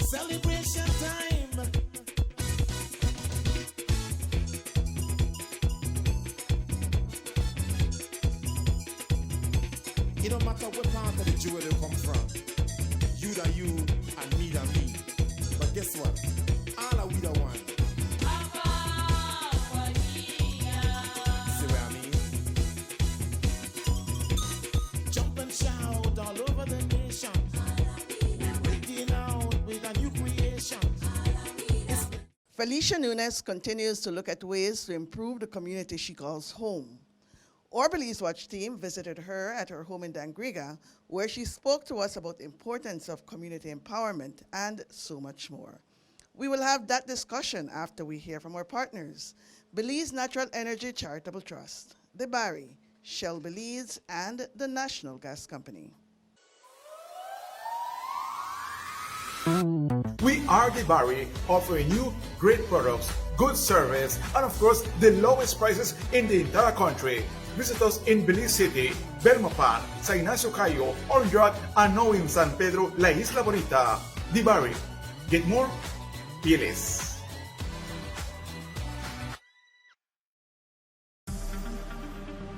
Celebration time. It don't matter what part of the jewel they come from. You da you and me da me. But guess what? All are we the one. See what I mean? Jump and shout all over the nation. We're breaking out with a new creation. Felicia Nunez continues to look at ways to improve the community she calls home. Our Belize Watch team visited her at her home in Dangriga, where she spoke to us about the importance of community empowerment and so much more. We will have that discussion after we hear from our partners, Belize Natural Energy Charitable Trust, the Barry, Shell Belize, and the National Gas Company. We are the Barry, offering you great products, good service, and of course, the lowest prices in the entire country. Visit us in Belize City, Belmopan, Sa Ignacio Cayo, Orange and now in San Pedro, La Isla Bonita. The Barry. Get more? Piles.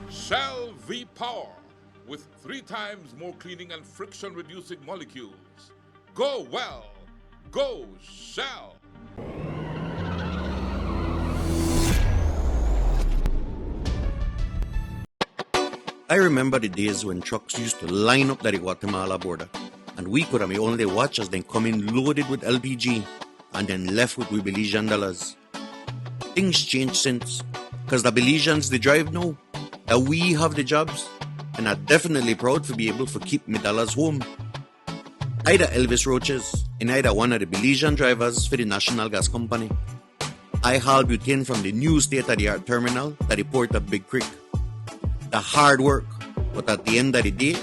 Shell V-Power with 3 times more cleaning and friction-reducing molecules. Go well. Go Shell. I remember the days when trucks used to line up at the Guatemala border, and we could have only watch as they come in loaded with LPG and then left with we Belizean dollars. Things changed since, because the Belizeans they drive now, that we have the jobs, and I'm definitely proud to be able to keep my dollars home. Either Elvis Roaches, and either one of the Belizean drivers for the National Gas Company. I haul butane from the new state-of-the-art terminal to the port of Big Creek. The hard work, but at the end of the day,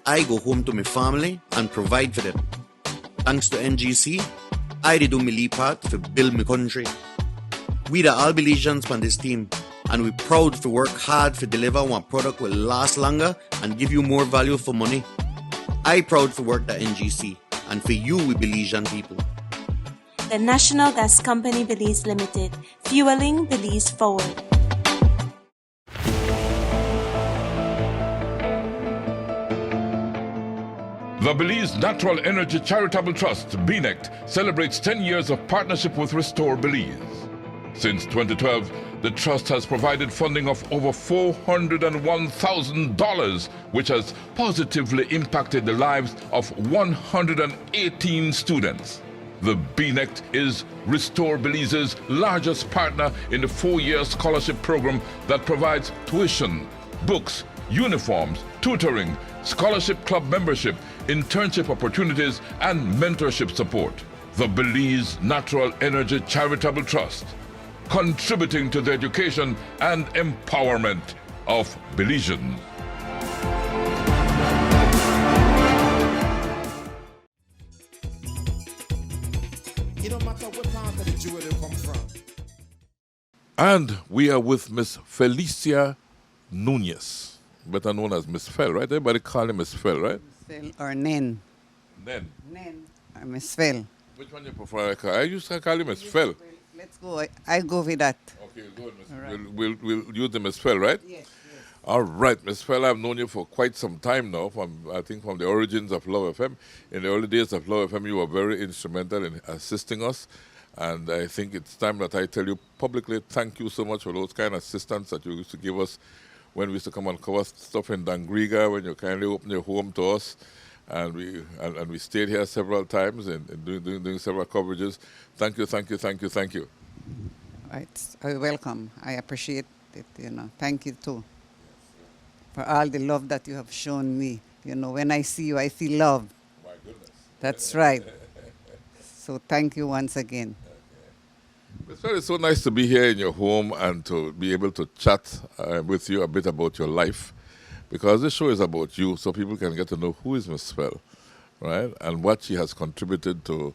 I go home to my family and provide for them. Thanks to NGC, I do my lead part to build my country. We the all Belizeans on this team, and we're proud to work hard to deliver one product will last longer and give you more value for money. I proud to work at NGC, and for you we Belizean people. The National Gas Company Belize Limited, fueling Belize forward. The Belize Natural Energy Charitable Trust, BNECT, celebrates 10 years of partnership with Restore Belize. Since 2012, the Trust has provided funding of over $401,000, which has positively impacted the lives of 118 students. The BNECT is Restore Belize's largest partner in the 4-year scholarship program that provides tuition, books, uniforms, tutoring, scholarship club membership, internship opportunities, and mentorship support. The Belize Natural Energy Charitable Trust, contributing to the education and empowerment of Belizeans. It don't matter what part of the jewel they come from. And we are with Miss Felicia Nunez, better known as Miss Fel, right? Everybody call her Miss Fel, right? Fel or Nen. Nen. Nen. Or Miss Fel. Which one you prefer? I used to call you Miss Fel. Let's go. I go with that. Okay, good, Miss. Right. We'll use the Miss Fel, right? Yes. All right, Miss Fel, I've known you for quite some time now, I think from the origins of Love FM. In the early days of Love FM, you were very instrumental in assisting us. And I think it's time that I tell you publicly, thank you so much for those kind of assistance that you used to give us when we used to come and cover stuff in Dangriga, when you kindly opened your home to us. And we stayed here several times and doing several coverages. Thank you. Right. Welcome. I appreciate it. Thank you too for all the love that you have shown me. When I see you, I feel love. My goodness. That's right. So thank you once again. It's so nice to be here in your home and to be able to chat with you a bit about your life, because this show is about you, so people can get to know who is Miss Fel, right, and what she has contributed to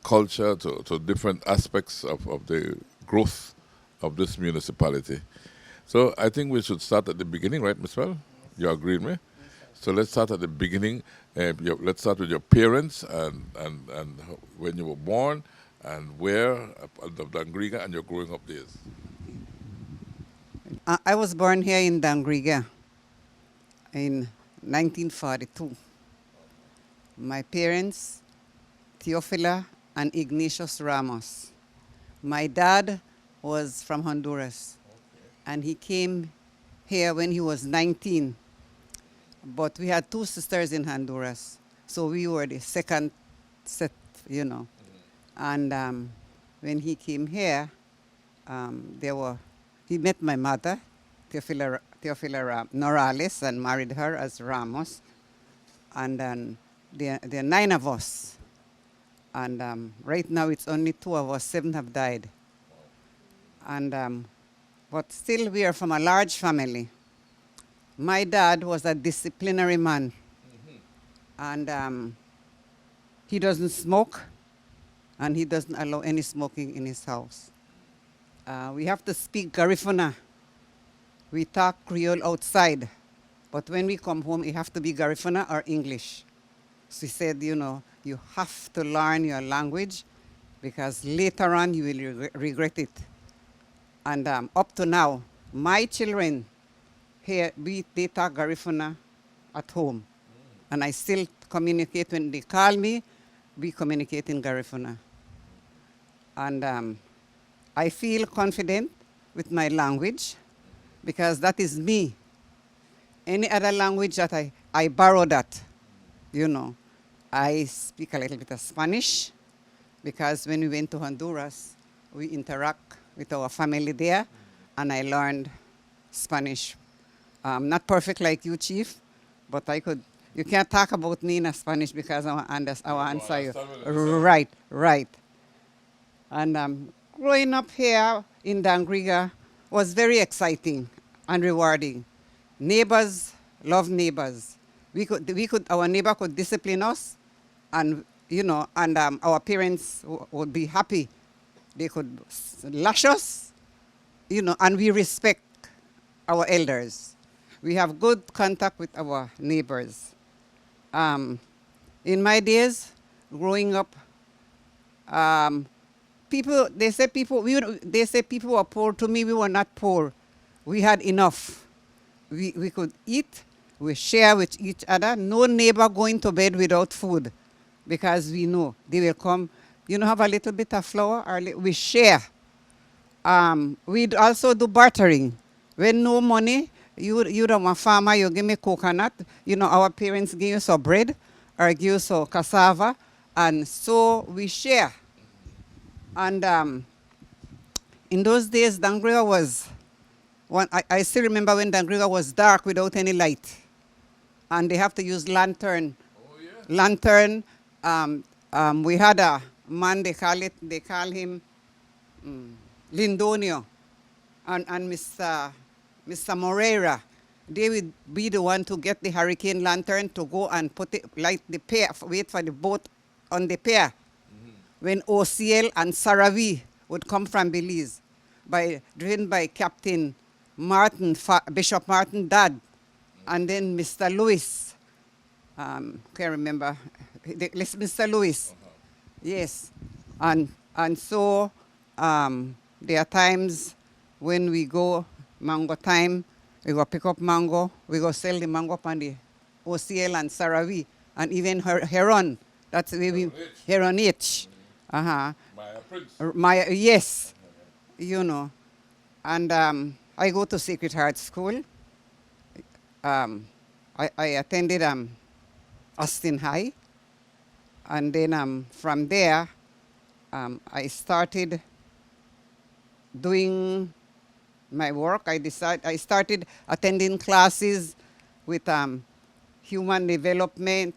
culture, to different aspects of the growth of this municipality. So I think we should start at the beginning, right, Miss Fel? You agree with me? So let's start at the beginning. Let's start with your parents and when you were born and where of Dangriga and your growing up days. I was born here in Dangriga in 1942. My parents, Teofila and Ignatius Ramos. My dad was from Honduras, and he came here when he was 19. But we had two sisters in Honduras, so we were the second set, you know. And when he came here, he met my mother, Teofila Norales, and married her as Ramos. And then there are 9 of us. And right now it's only 2 of us, 7 have died. And but still we are from a large family. My dad was a disciplinary man. And he doesn't smoke, and he doesn't allow any smoking in his house. We have to speak Garifuna. We talk Creole outside, but when we come home, it have to be Garifuna or English. So he said, you know, you have to learn your language because later on you will regret it. And up to now, my children here, they talk Garifuna at home. And I still communicate when they call me, we communicate in Garifuna. And I feel confident with my language because that is me. Any other language that I borrow that, you know. I speak a little bit of Spanish because when we went to Honduras, we interact with our family there, and I learned Spanish. Not perfect like you, Chief, but I could. You can't talk about me in Spanish because I will answer you. Right. And growing up here in Dangriga was very exciting and rewarding. Neighbors love neighbors. Our neighbor could discipline us, and you know, and our parents would be happy. They could lash us, you know, and we respect our elders. We have good contact with our neighbors. In my days, growing up, they say people were poor. To me, we were not poor. We had enough. We could eat. We share with each other. No neighbor going to bed without food, because we know they will come. You know, have a little bit of flour, or we share. We'd also do bartering. When no money, you don't want farmer, you give me coconut. You know, our parents give you some bread or give you some cassava, and so we share. And in those days, Dangriga was I still remember when Dangriga was dark without any light, and they have to use lantern. Oh, yeah. Lantern. We had a man, they call him Lindonio, and Mr. Moreira. They would be the one to get the hurricane lantern to go and light the pier, wait for the boat on the pier. When OCL and Saravi would come from Belize, driven by Captain Martin, Bishop Martin Dad, and then Mr. Lewis. Can't remember. Mr. Lewis. Yes. And so there are times when we go mango time, we go pick up mango, we go sell the mango upon the OCL and Saravi, and even Heron. That's where we Heron H. Maya Prince. Yes. You know. And I go to Sacred Heart School. I attended Austin High. And then from there, I started doing my work. I started attending classes with human development.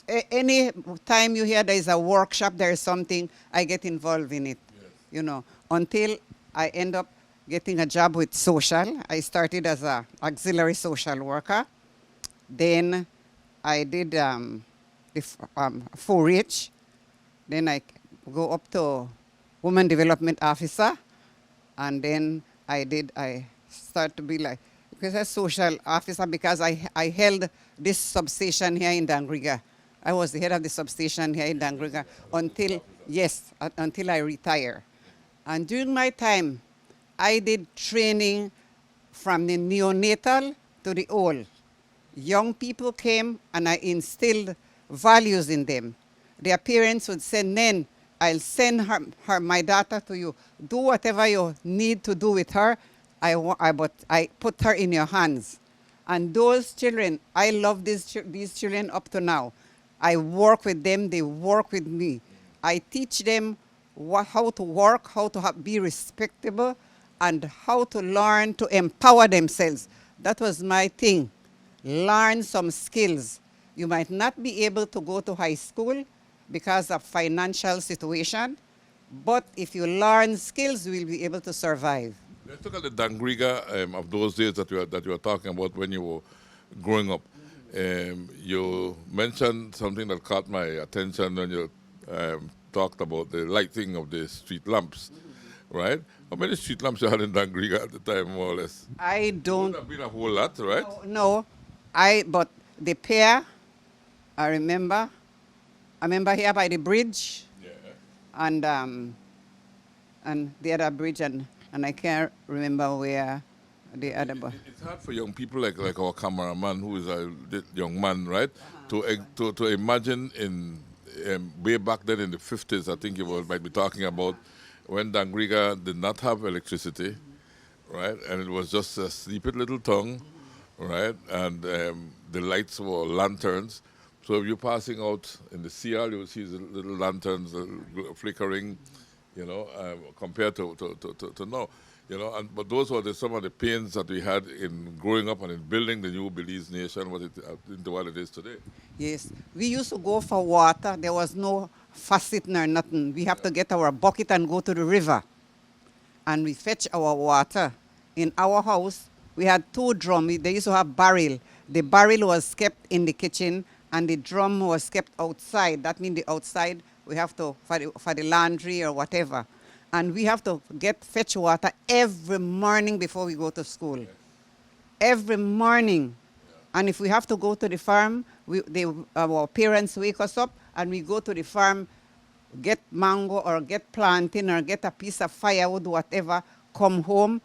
Any time you hear there is a workshop, there is something, I get involved in it. Yes. You know, until I end up getting a job with social. I started as an auxiliary social worker. Then I did 4-H. Then I go up to woman development officer. And then I start to be because a social officer because I held this substation here in Dangriga. I was the head of the substation here in Dangriga until I retire. And during my time, I did training from the neonatal to the old. Young people came and I instilled values in them. Their parents would say, Nen, I'll send my daughter to you. Do whatever you need to do with her, but I put her in your hands. And those children, I love these children up to now. I work with them, they work with me. I teach them how to work, how to be respectable, and how to learn to empower themselves. That was my thing. Learn some skills. You might not be able to go to high school because of financial situation, but if you learn skills, you will be able to survive. Let's look at the Dangriga of those days that you were talking about when you were growing up. You mentioned something that caught my attention when you talked about the lighting of the street lamps, right? How many street lamps you had in Dangriga at the time, more or less? I don't. It would have been a whole lot, right? No, but the pair, I remember here by the bridge, and the other bridge, and I can't remember where the other. It's hard for young people like our cameraman, who is a young man, right, to imagine in way back then in the 50s. I think you might be talking about when Dangriga did not have electricity, right, and it was just a sleepy little town, right, and the lights were lanterns. So if you're passing out in the CR, you will see the little lanterns flickering, compared to now. But those were some of the pains that we had in growing up and in building the new Belize nation into what it is today. Yes, we used to go for water. There was no faucet nor nothing. We have to get our bucket and go to the river, and we fetch our water. In our house, we had 2 drums. They used to have barrel. The barrel was kept in the kitchen, and the drum was kept outside. That means the outside we have to for the laundry or whatever. And we have to fetch water every morning before we go to school. Every morning. And if we have to go to the farm, our parents wake us up and we go to the farm, get mango or get plantain or get a piece of firewood, whatever, come home,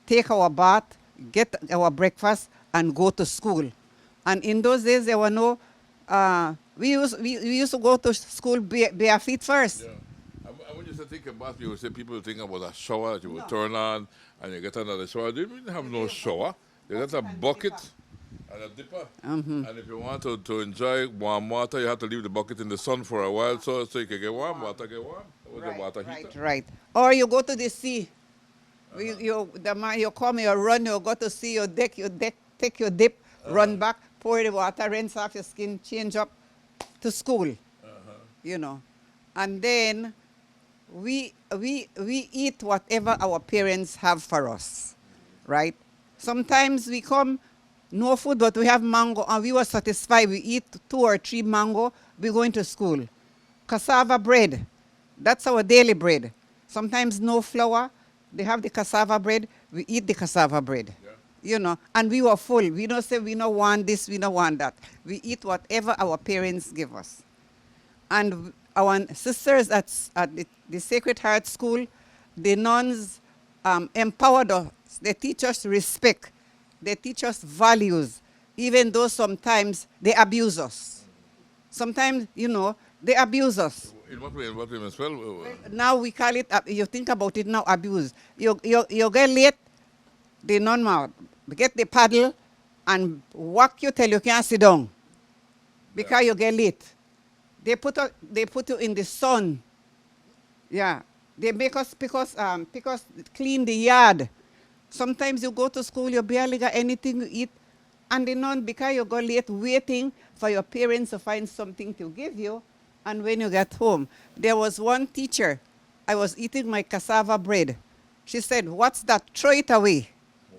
take our bath, get our breakfast, and go to school. And in those days, there were no, we used to go to school bare feet first. Yeah. I when you say take a bath, you would say people think about a shower that you would turn on and you get another shower. They didn't have no shower. You get a bucket and a dipper. And if you want to enjoy warm water, you have to leave the bucket in the sun for a while so you can get warm water, with the water heater. Right. Or you go to the sea. You come, you run, you go to sea, you take your dip, run back, pour the water, rinse off your skin, change up to school. And then we eat whatever our parents have for us, right? Sometimes we come, no food, but we have mango, and we were satisfied. We eat 2 or 3 mango, we go into school. Cassava bread, that's our daily bread. Sometimes no flour, they have the cassava bread, we eat the cassava bread. And we were full. We don't say we don't want this, we don't want that. We eat whatever our parents give us. And our sisters at the Sacred Heart School, the nuns empowered us. They teach us respect. They teach us values, even though sometimes they abuse us. Sometimes, they abuse us. In what way as well? Now we call it, you think about it now, abuse. You get late, the nun mouth, get the paddle and whack you till you can't sit down because you get late. They put you in the sun. Yeah. They make us because clean the yard. Sometimes you go to school, you barely got anything to eat, and the nun, because you go late waiting for your parents to find something to give you, and when you get home, there was one teacher, I was eating my cassava bread. She said, "What's that? Throw it away."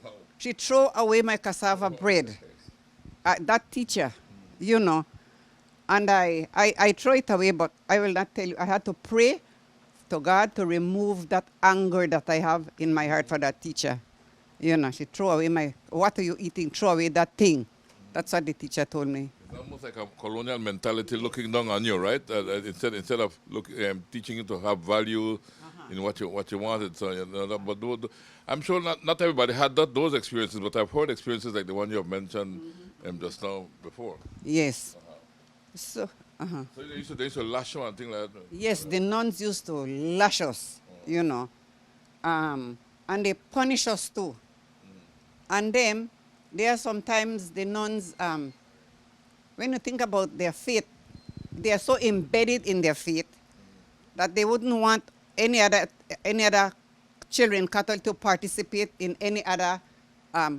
Wow. She threw away my cassava bread. That teacher, And I throw it away, but I will not tell you. I had to pray to God to remove that anger that I have in my heart for that teacher. You know, she throw away what are you eating? Throw away that thing. That's what the teacher told me. It's almost like a colonial mentality looking down on you, right? Instead of teaching you to have value in what you wanted. So, you know, I'm sure not everybody had those experiences, but I've heard experiences like the one you have mentioned just now before. Yes. So, So they used to lash you and things like that? yes, the nuns used to lash us, you know, and they punish us too. And then there are sometimes the nuns, when you think about their faith, they are so embedded in their faith that they wouldn't want any other children, Catholic, to participate in any other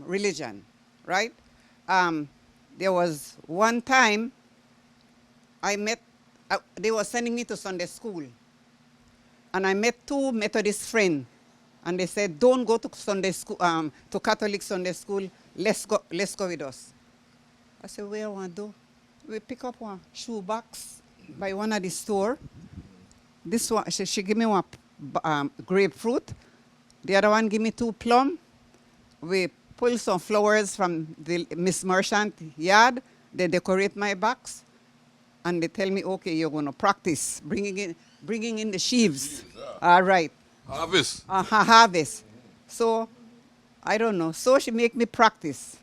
religion, right? There was one time I met, they were sending me to Sunday school, and I met two Methodist friends, and they said, "Don't go to Sunday school, to Catholic Sunday school. Let's go with us." I said, "Where I want to do?" We pick up one shoebox by one of the store. This one, she gave me one grapefruit. The other one give me 2 plum. We pull some flowers from the Miss Merchant yard. They decorate my box. And they tell me, okay, you're going to practice bringing in the sheaves. All right. Harvest. Harvest. So, I don't know. So she make me practice.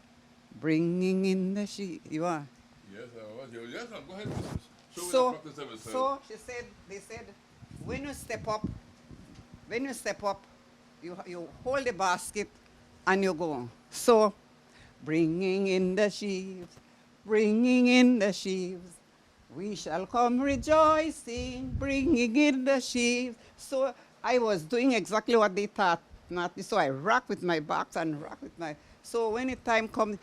Bringing in the sheaves. You are? Yes, go ahead. Show me So, that practice of it, so they said, when you step up, you hold the basket and you go. So, bringing in the sheaves, we shall come rejoicing, bringing in the sheaves. So I was doing exactly what they taught. So I rock with my box and rock with my. So when the time comes,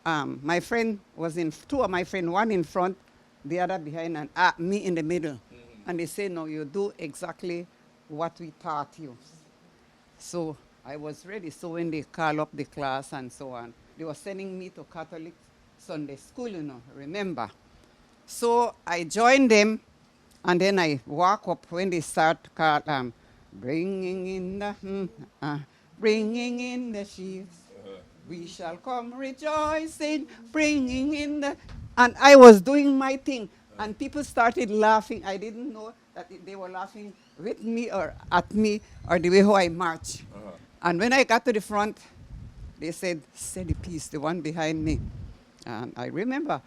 my friend was in, two of my friends, one in front, the other behind, and me in the middle. And they say, no, you do exactly what we taught you. So I was ready. So when they call up the class and so on, they were sending me to Catholic Sunday school, you know, remember. So I joined them, and then I walk up when they start bringing in the sheaves. We shall come rejoicing, bringing in the... And I was doing my thing, and people started laughing. I didn't know that they were laughing with me or at me or the way how I march. And when I got to the front, they said, "Say the peace," the one behind me. And I remember,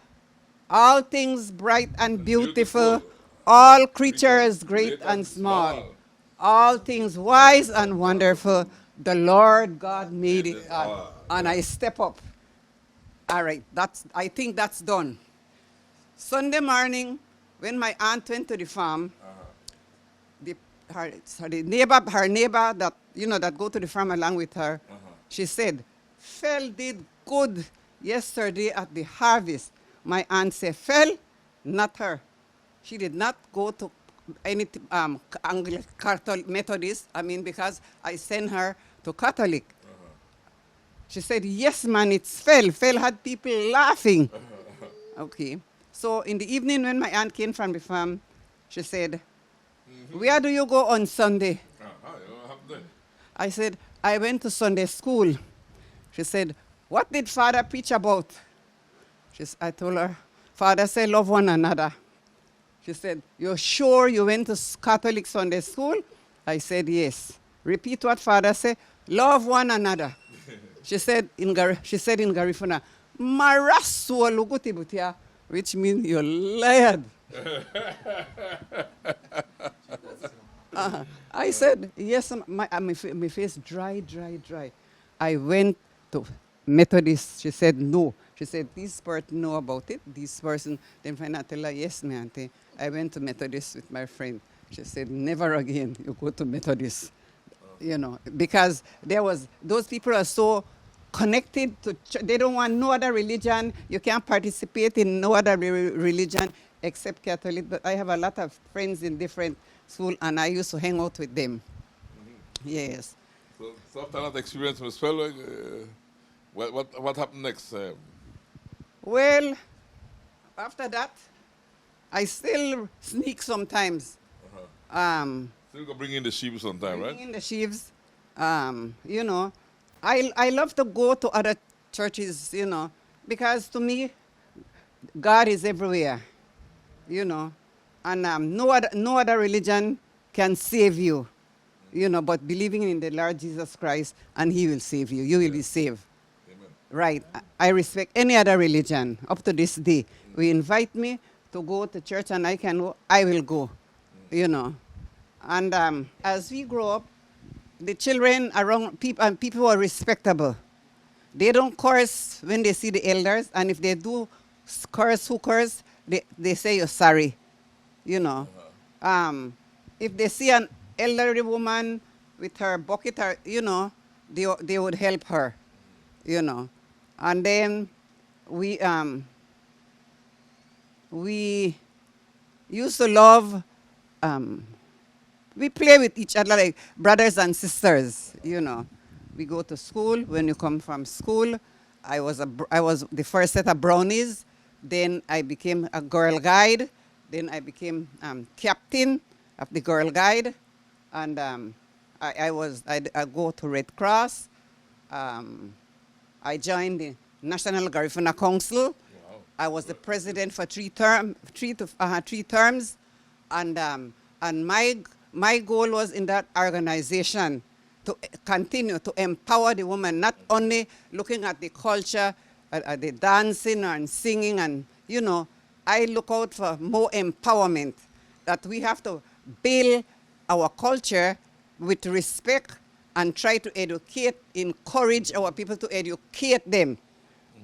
all things bright and beautiful, all creatures great and small, all things wise and wonderful, the Lord God made it. And I step up. All right, I think that's done. Sunday morning, when my aunt went to the farm, her neighbor that, you know, that go to the farm along with her, she said, "Phil did good yesterday at the harvest." My aunt said, "Phil, not her. She did not go to any Catholic Methodist, because I sent her to Catholic." She said, "Yes, man, it's Phil. Phil had people laughing." Okay. So in the evening when my aunt came from the farm, she said, "Where do you go on Sunday?" I said, "I went to Sunday school." She said, "What did Father preach about?" I told her, "Father said, love one another." She said, "You're sure you went to Catholic Sunday school?" I said, "Yes." "Repeat what Father said, love one another." She said in Garifuna, "Marasu luguti butia," which means you're lied. I said, "Yes," my face dry. I went to Methodist. She said, "No." She said, "This person know about it, this person." Then finally I tell her, "Yes, my auntie, I went to Methodist with my friend." She said, "Never again you go to Methodist." You know, because those people are so connected to, they don't want no other religion. You can't participate in no other religion except Catholic. But I have a lot of friends in different schools, and I used to hang out with them. Yes. So after that experience with fellow, what happened next? Well, after that, I still sneak sometimes. Still go bring in the sheep sometime, right? Bring in the sheaves, you know, I love to go to other churches, you know, because to me, God is everywhere, you know, and no other religion can save you, you know, but believing in the Lord Jesus Christ, and He will save you. You will be saved. Right. I respect any other religion up to this day. We invite me to go to church and I can go, I will go, you know. And as we grow up, the children around people are respectable. They don't curse when they see the elders, and if they do curse, they say you're sorry, you know. If they see an elderly woman with her bucket, or, you know, they would help her, you know. And then we used to love, we play with each other like brothers and sisters, you know. We go to school. When you come from school, I was the first set of brownies. Then I became a girl guide. Then I became captain of the girl guide. And I go to Red Cross. I joined the National Garifuna Council. Wow. I was the president for three terms, and my goal was in that organization to continue to empower the woman, not only looking at the culture, at the dancing and singing, and you know, I look out for more empowerment. That we have to build our culture with respect and try to encourage our people to educate them.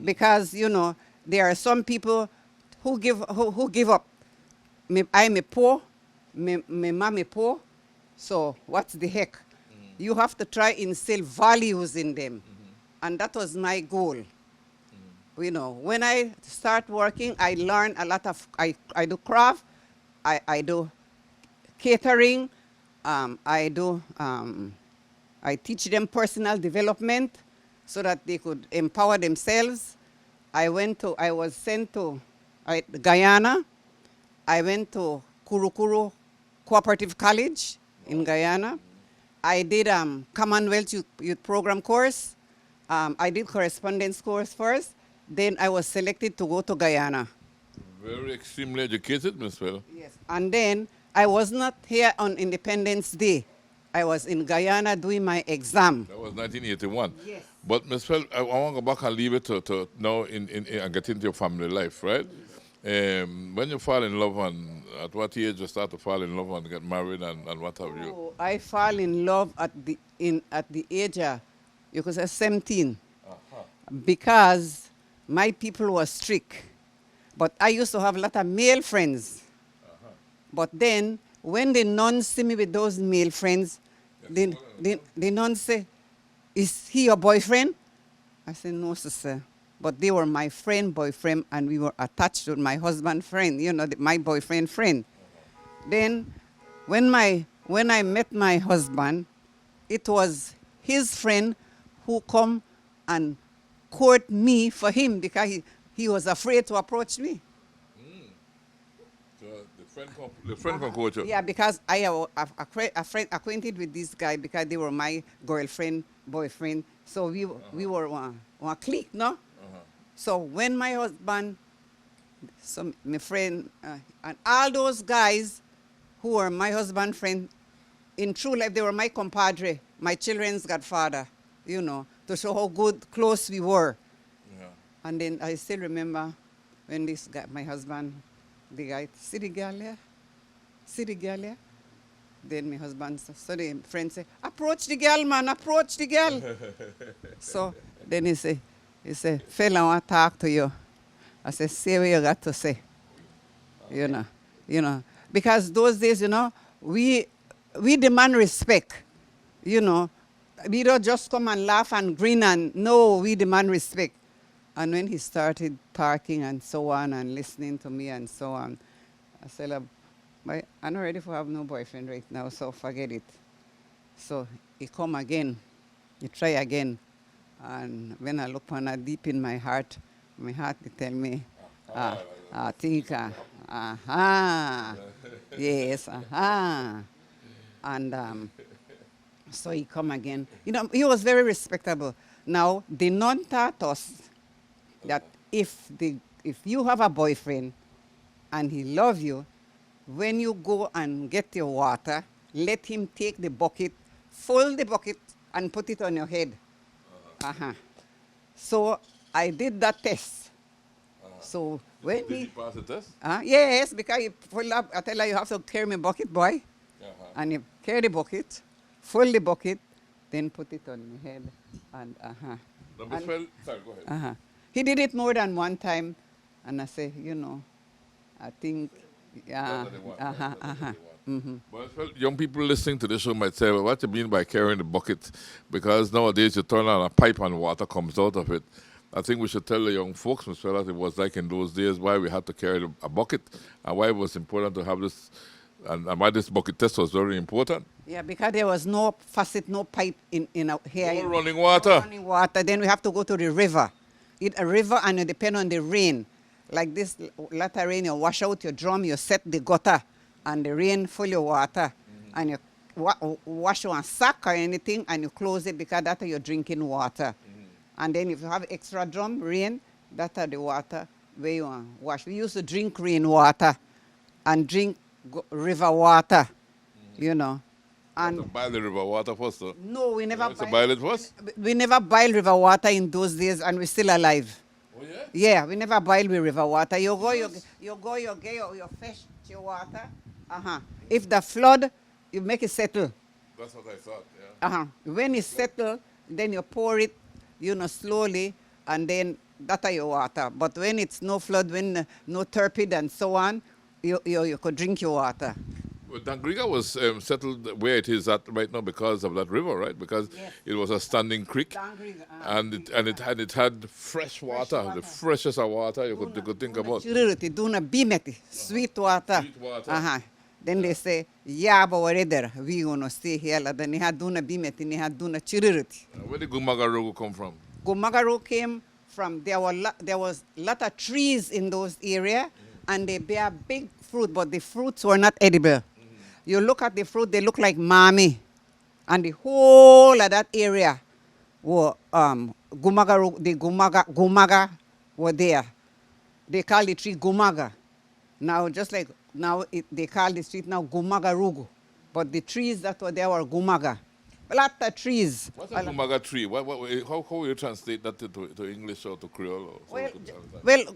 Because, you know, there are some people who give up. I'm poor, my mom is poor, so what's the heck? You have to try instill values in them. And that was my goal. You know, when I start working, I learn a lot of, I do craft, I do catering, I teach them personal development so that they could empower themselves. I was sent to Guyana. I went to Kurukuru Cooperative College in Guyana. I did Commonwealth Youth Program course. I did correspondence course first. Then I was selected to go to Guyana. Very extremely educated, Miss Phil. Yes. And then I was not here on Independence Day. I was in Guyana doing my exam. That was 1981. Yes. But Ms. Phil, I want to go back and leave it to now and get into your family life, right? When you fall in love, and at what age you start to fall in love and get married, and what have you? Oh, I fall in love at the age of, you could say 17, because my people were strict. But I used to have a lot of male friends. But then, when the nuns see me with those male friends, the nuns say, "Is he your boyfriend?" I said, "No, sister." But they were my boyfriend, and we were attached to my husband friend, you know, my boyfriend friend. Then, when I met my husband, it was his friend who come and court me for him because he was afraid to approach me. So the friend from court you? Yeah, because I am a friend acquainted with this guy because they were my girlfriend, boyfriend. So we were one clique, no? So when my husband, my friend, and all those guys who were my husband friend, in true life, they were my compadre, my children's godfather, you know, to show how close we were. Yeah. And then I still remember when this guy, my husband, the guy, "See the girl there? See the girl there?" Then my husband, so the friend said, "Approach the girl, man, approach the girl." So then he said, "Fella, I want to talk to you." I said, "Say what you got to say." Okay. You know, because those days, you know, we demand respect, you know. We don't just come and laugh and grin and, no, we demand respect. And when he started talking and so on and listening to me and so on, I said, "I'm not ready to have no boyfriend right now, so forget it." So he come again, he try again. And when I look on it deep in my heart they tell me, Tika, yes, And So he come again. You know, he was very respectable. Now, the nun taught us that if you have a boyfriend and he love you, when you go and get your water, let him take the bucket, fill the bucket, and put it on your head. So I did that test. So when Did he pass the test? yes, because you full up, I tell her you have to carry my bucket, boy. And you carry the bucket, fill the bucket, then put it on your head. And Sorry, go ahead. he did it more than one time, and I say, you know, I think, That's what they want, that's what they want. But young people listening to this show might say, well, what do you mean by carrying the bucket? Because nowadays you turn on a pipe and water comes out of it. I think we should tell the young folks, Ms. Fella, it was like in those days why we had to carry a bucket and why it was important to have this, and why this bucket test was very important. Yeah, because there was no faucet, no pipe in here. No running water. No running water. Then we have to go to the river. A river, and you depend on the rain. Like this latter rain, you wash out your drum, you set the gutter, and the rain full your water. And you wash one sack or anything, and you close it because that's your drinking water. And then if you have extra drum, rain, that's the water where you want to wash. We used to drink rain water and drink river water, you know. And to boil the river water first, though. no, we never boil it first? We never boil river water in those days, and we're still alive. Oh, yeah? Yeah, we never boil with river water. You get your fish, your water. If the flood, you make it settle. That's what I thought, yeah. When it settle, then you pour it, you know, slowly, and then that's your water. But when it's no flood, when no turbid and so on, you could drink your water. Well, Dangriga was settled where it is at right now because of that river, right? Because it was a standing creek, Dangriga, and it had fresh water, the freshest of water you could think about. Sweet water. Sweet water. Then they say, yeah, but we gonna stay here. Then they had duna bimeti, they had duna chirurity. Where did Gumagarugu come from? Gumagaru came from, there was a lot of trees in those areas, and they bear big fruit, but the fruits were not edible. You look at the fruit, they look like mami. And the whole of that area were Gumaga were there. They call the tree Gumaga. Now, just like now, they call the street now Gumagarugu. But the trees that were there were Gumaga. A lot of trees. What's a Gumaga tree? How will you translate that to English or to Creole? Or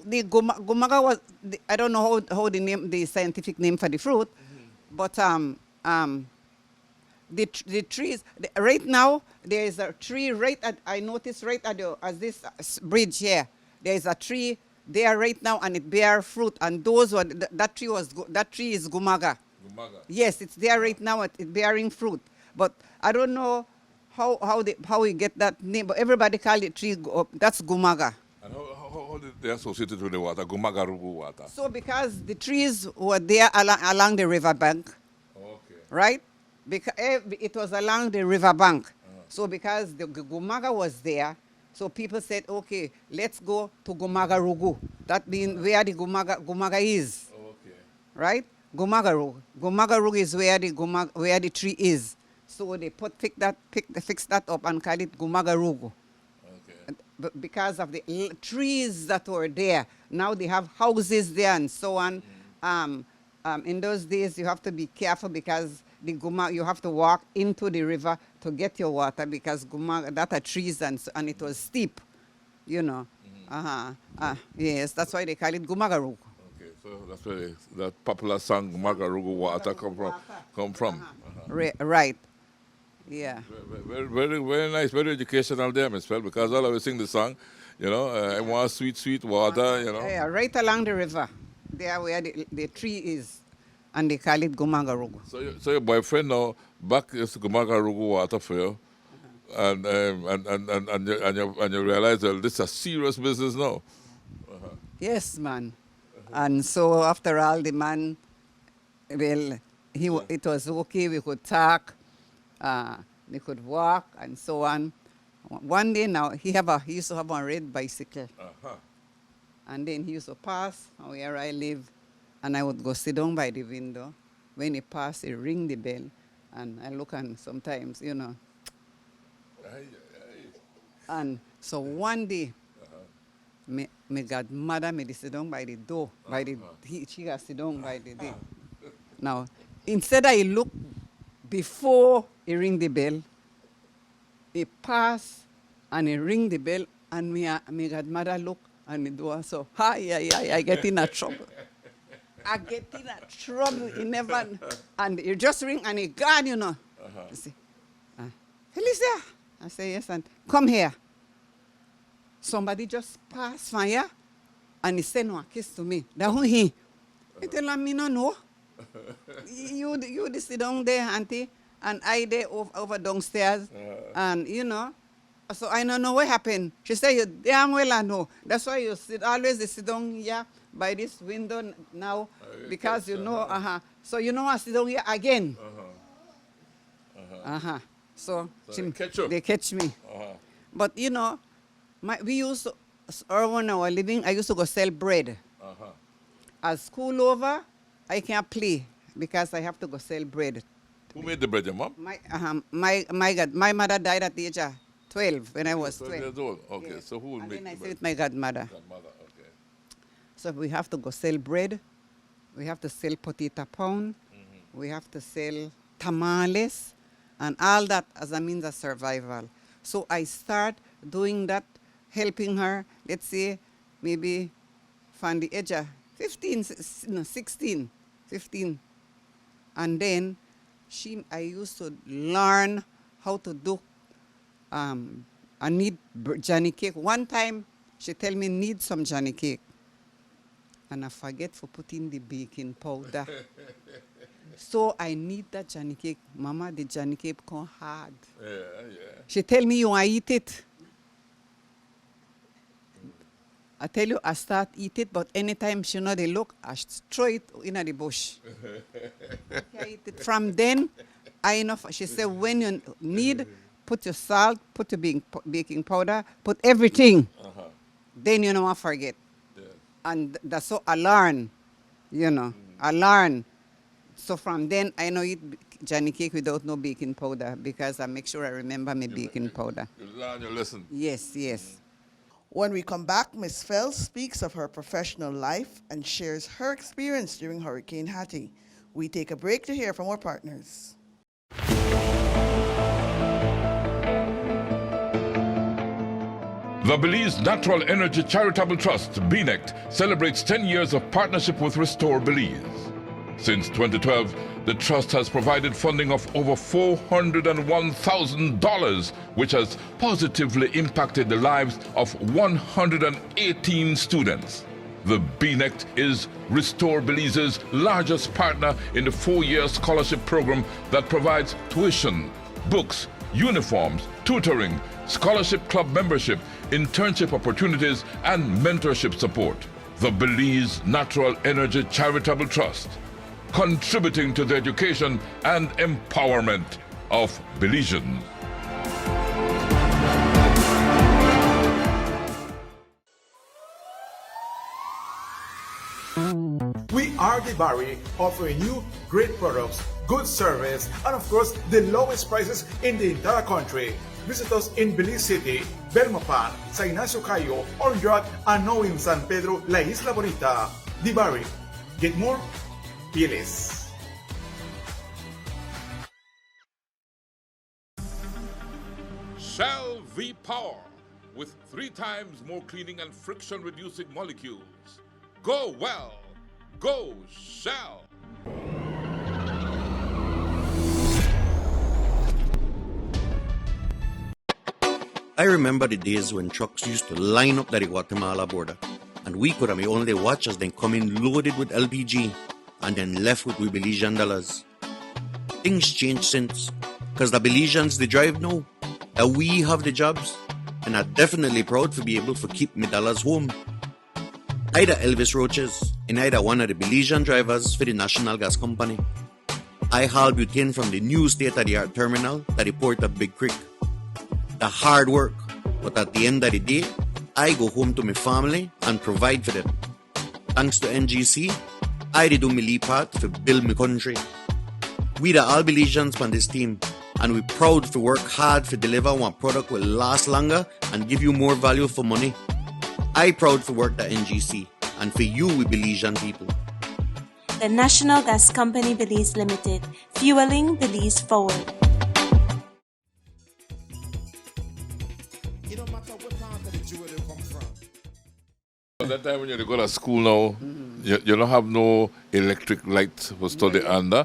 The Gumaga was, I don't know how the scientific name for the fruit, but the trees, right now, there is a tree right at, I noticed right at this bridge here, there is a tree there right now, and it bears fruit, and that tree is Gumaga. Gumaga? Yes, it's there right now, it's bearing fruit. But I don't know how we get that name, but everybody call it tree, that's Gumaga. And how did they associate it with the water, Gumagarugu water? So because the trees were there along the river bank, right? Because it was along the river bank. So because the Gumaga was there, so people said, okay, let's go to Gumagarugu. That means where the Gumaga is, right? Gumagarugu is where the tree is. So they fix that up and call it Gumagarugu. Because of the trees that were there. Now they have houses there and so on. In those days, you have to be careful because you have to walk into the river to get your water because that are trees and it was steep, you know. Yes, that's why they call it Gumagarugu. Okay, so that's where that popular song Gumagarugu water come from. Right. Yeah. Very, very nice, very educational there, Miss Phil, because all of us sing the song, you know, I want sweet water, you know. Yeah, right along the river, there where the tree is, and they call it Gumagarugu. So your boyfriend now back is Gumagarugu water for you, and you realize that this is a serious business now. Yes, man. And so after all, the man, well, it was okay, we could talk. They could walk and so on. One day now, he used to have a red bicycle. And then he used to pass where I live, and I would go sit down by the window. When he passed, he ring the bell, and I look and sometimes, you know, And so one day, me godmother me sit down by the door, she got sit down by the door. Now, instead I look before he ring the bell, he pass and he ring the bell, and me godmother look and the door. So, I get in a trouble. I get in a trouble. He never, and he just ring and he gone, you know. You see, Felicia, I say yes, and come here. Somebody just passed from here, and he sent a kiss to me. That who he? He tell me no. You sit down there, auntie, and I there over downstairs, and you know. So I don't know what happened. She said, you damn well I know. That's why you always sit down here by this window now, because you know, So you know I sit down here again. So they catch me. But you know, we used to, when I was living, I used to go sell bread. As school over, I can't play because I have to go sell bread. Who made the bread, your mom? My mother died at the age of 12 when I was 12 years old. Okay, yes. So who will and make then I the stayed bread? with my godmother. Okay. So we have to go sell bread. We have to sell potato pound. We have to sell tamales and all that as a means of survival. So I start doing that, helping her, let's say, maybe from the age of 16, 15. And then I used to learn how to do, I need Johnny cake. One time, she tell me, need some Johnny cake. And I forget for putting the baking powder. So I need that Johnny cake. Mama, the Johnny cake come hard. Yeah. She tell me, you want to eat it? I tell you, I start eat it, but anytime she know they look, I throw it in the bush. I eat it. From then, I know. She said, when you need, put your salt, put your baking powder, put everything. Then you know I forget. Yeah. And that's so I learn, you know. I learn. So from then, I know eat Johnny cake without no baking powder because I make sure I remember my baking powder. You learn your lesson. Yes. When we come back, Ms. Fell speaks of her professional life and shares her experience during Hurricane Hattie. We take a break to hear from our partners. The Belize Natural Energy Charitable Trust, BNECT, celebrates 10 years of partnership with Restore Belize. Since 2012, the Trust has provided funding of over $401,000, which has positively impacted the lives of 118 students. The BNECT is Restore Belize's largest partner in the 4-year scholarship program that provides tuition, books, uniforms, tutoring, scholarship club membership, internship opportunities, and mentorship support. The Belize Natural Energy Charitable Trust, contributing to the education and empowerment of Belizeans. We are the Barry, offering you great products, good service, and of course, the lowest prices in the entire country. Visit us in Belize City, Belmopan, Sa Ignacio Cayo, Orange, and now in San Pedro, La Isla Bonita. The Barry. Get more? Piles. Shell V-Power, with 3 times more cleaning and friction-reducing molecules. Go well. Go Shell. I remember the days when trucks used to line up at the Guatemala border, and we could have only watch as they come in loaded with LPG and then left with we Belizean dollars. Things changed since, because the Belizeans they drive now, that we have the jobs, and are definitely proud to be able to keep me dollars home. Either Elvis Roaches, and either one of the Belizean drivers for the National Gas Company. I haul butane from the new state-of-the-art terminal to the port of Big Creek. The hard work, but at the end of the day, I go home to my family and provide for them. Thanks to NGC, I do my lead part to build my country. We the all Belizeans on this team, And we're proud to work hard to deliver one product will last longer and give you more value for money. I proud to work at NGC, and for you, we Belizean people. The National Gas Company Belize Limited, fueling Belize forward. It don't matter what part of the jewel they come from. At that time when you go to school now, you don't have no electric light for study under.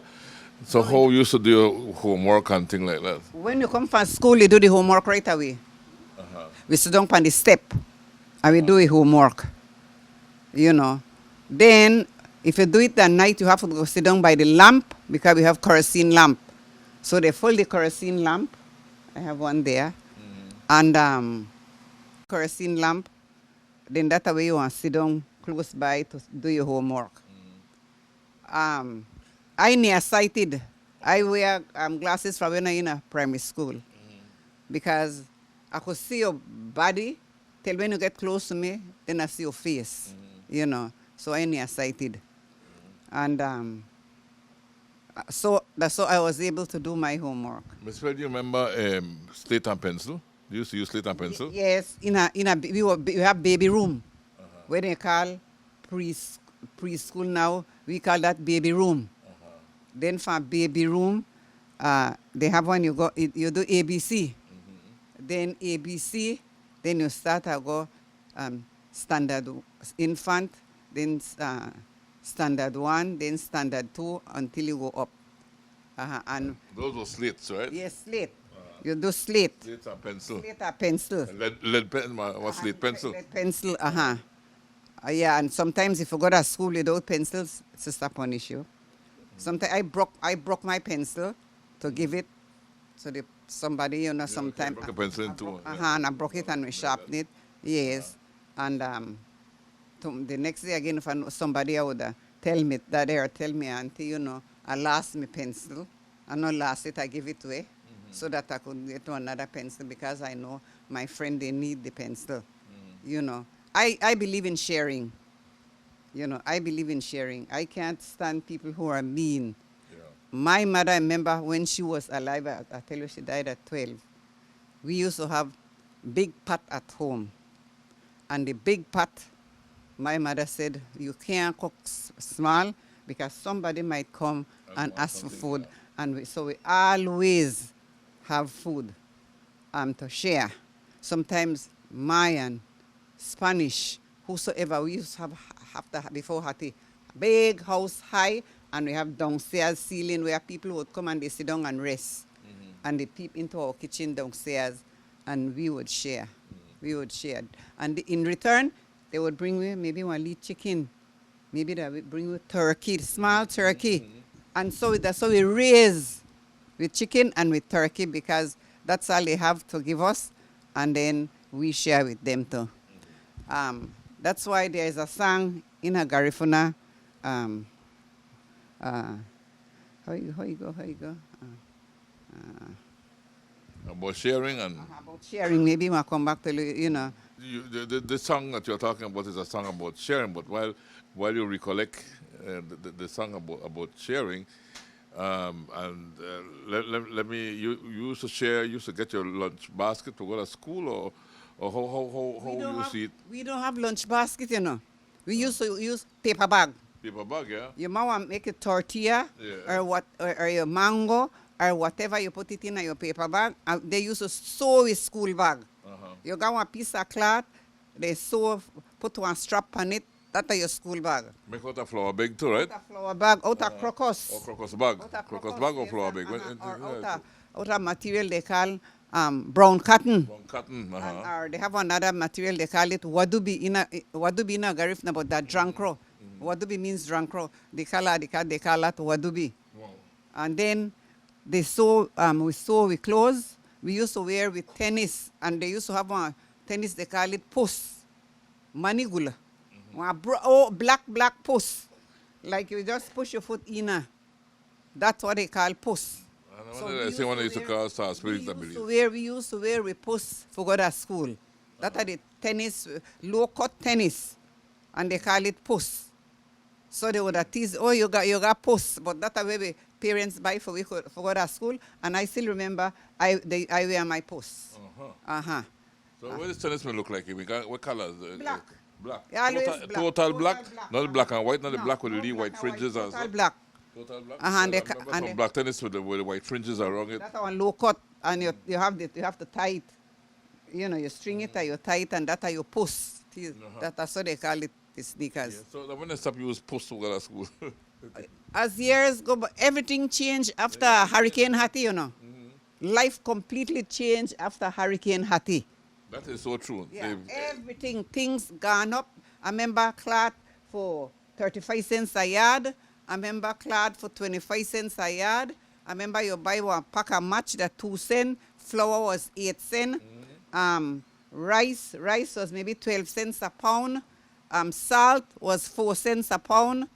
So how you used to do your homework and things like that? When you come from school, you do the homework right away. We sit down on the step and we do the homework. You know. Then, if you do it at night, you have to go sit down by the lamp because we have kerosene lamp. So they fold the kerosene lamp. I have one there. And kerosene lamp. Then that way you want to sit down close by to do your homework. I nearsighted. I wear glasses from when I in a primary school because I could see your body till when you get close to me, then I see your face, you know. So I nearsighted. And so that's how I was able to do my homework. Miss Fred, do you remember slate and pencil? You used to use slate and pencil? Yes, we have baby room. Where they call preschool now, we call that baby room. Then for baby room, they have one you do ABC. Then ABC, then you start to go standard infant, then standard 1, then standard 2 until you go up. And those were slates, right? yes, slate. You do slate. Slate and pencil. Slate or pencil. Lead pen, what slate pencil? Lead pencil, yeah, and sometimes if you go to school without pencils, sister punish you. Sometimes I broke my pencil to give it to somebody, you know, sometimes. Broke a pencil in two. And I broke it and we sharpened it. Yes. And the next day again, if I know somebody, I would tell me, Daddy, or tell me, Auntie, you know, I lost my pencil. I not lost it, I give it away so that I could get to another pencil because I know my friend, they need the pencil. You know, I believe in sharing. You know, I believe in sharing. I can't stand people who are mean. Yeah. My mother, I remember when she was alive, I tell you she died at 12. We used to have big pot at home. And the big pot, my mother said, you can't cook small because somebody might come and ask for food. And so we always have food to share. Sometimes Mayan, Spanish, whosoever, we used to have before Hati, big house high, and we have downstairs ceiling where people would come and they sit down and rest. And they peep into our kitchen downstairs, and we would share. We would share. And in return, they would bring me maybe one little chicken. Maybe they would bring me turkey, small turkey. And so that's how we raise with chicken and with turkey because that's all they have to give us, and then we share with them too. That's why there is a song in a Garifuna. How you go? About sharing and... About sharing, maybe I'll come back to you know. The song that you're talking about is a song about sharing, but while you recollect the song about sharing, let me, you used to share, you used to get your lunch basket to go to school, or how you see it? We don't have lunch basket, you know. We used to use paper bag. Paper bag, yeah. Your mom want make a tortilla or your mango or whatever you put it in your paper bag. And they used to sew a school bag. You got one piece of cloth, they sew, put one strap on it. That's your school bag. Make out a flour bag too, right? Out a flour bag, out a crocus. Or crocus bag. Crocus bag or flour bag? Or out a material they call brown cotton. Brown cotton, or they have another material, they call it wadubi. Wadubi in a Garif about that drankro. Wadubi means drankro. They call that wadubi. Wow. And then they sew, we sew with clothes. We used to wear with tennis, and they used to have one tennis, they call it post. Manigula. Black post. Like you just push your foot in. That's what they call post. We used to wear with post for go to school. That are the tennis, low cut tennis. And they call it post. So they would have teased, oh, you got posts, but that way we parents buy for we could for go to school, and I still remember I wear my posts. So what does tennisman look like? What colors? Black. Black. Yeah, always Total, black. total black? Total black. Not the black and white, not the No, black with the no little black white and fringes and total stuff? black. Total black? And I they remember and some they- black tennis with the white fringes around it. That's one low cut, and you have to tie it. You know, you string it and you tie it, and that's how you post. That's what they call it, the sneakers. Yeah. So when they stop use post to go to school. As years go by, everything changed after Hurricane Hattie, you know. Life completely changed after Hurricane Hattie. That is so true. Yeah, everything, things gone up. I remember cloth for 35 cents a yard. I remember cloth for 25 cents a yard. I remember you buy one pack of match that 2 cents. Flour was 8 cents. Rice was maybe 12 cents a pound. Salt was 4 cents a pound.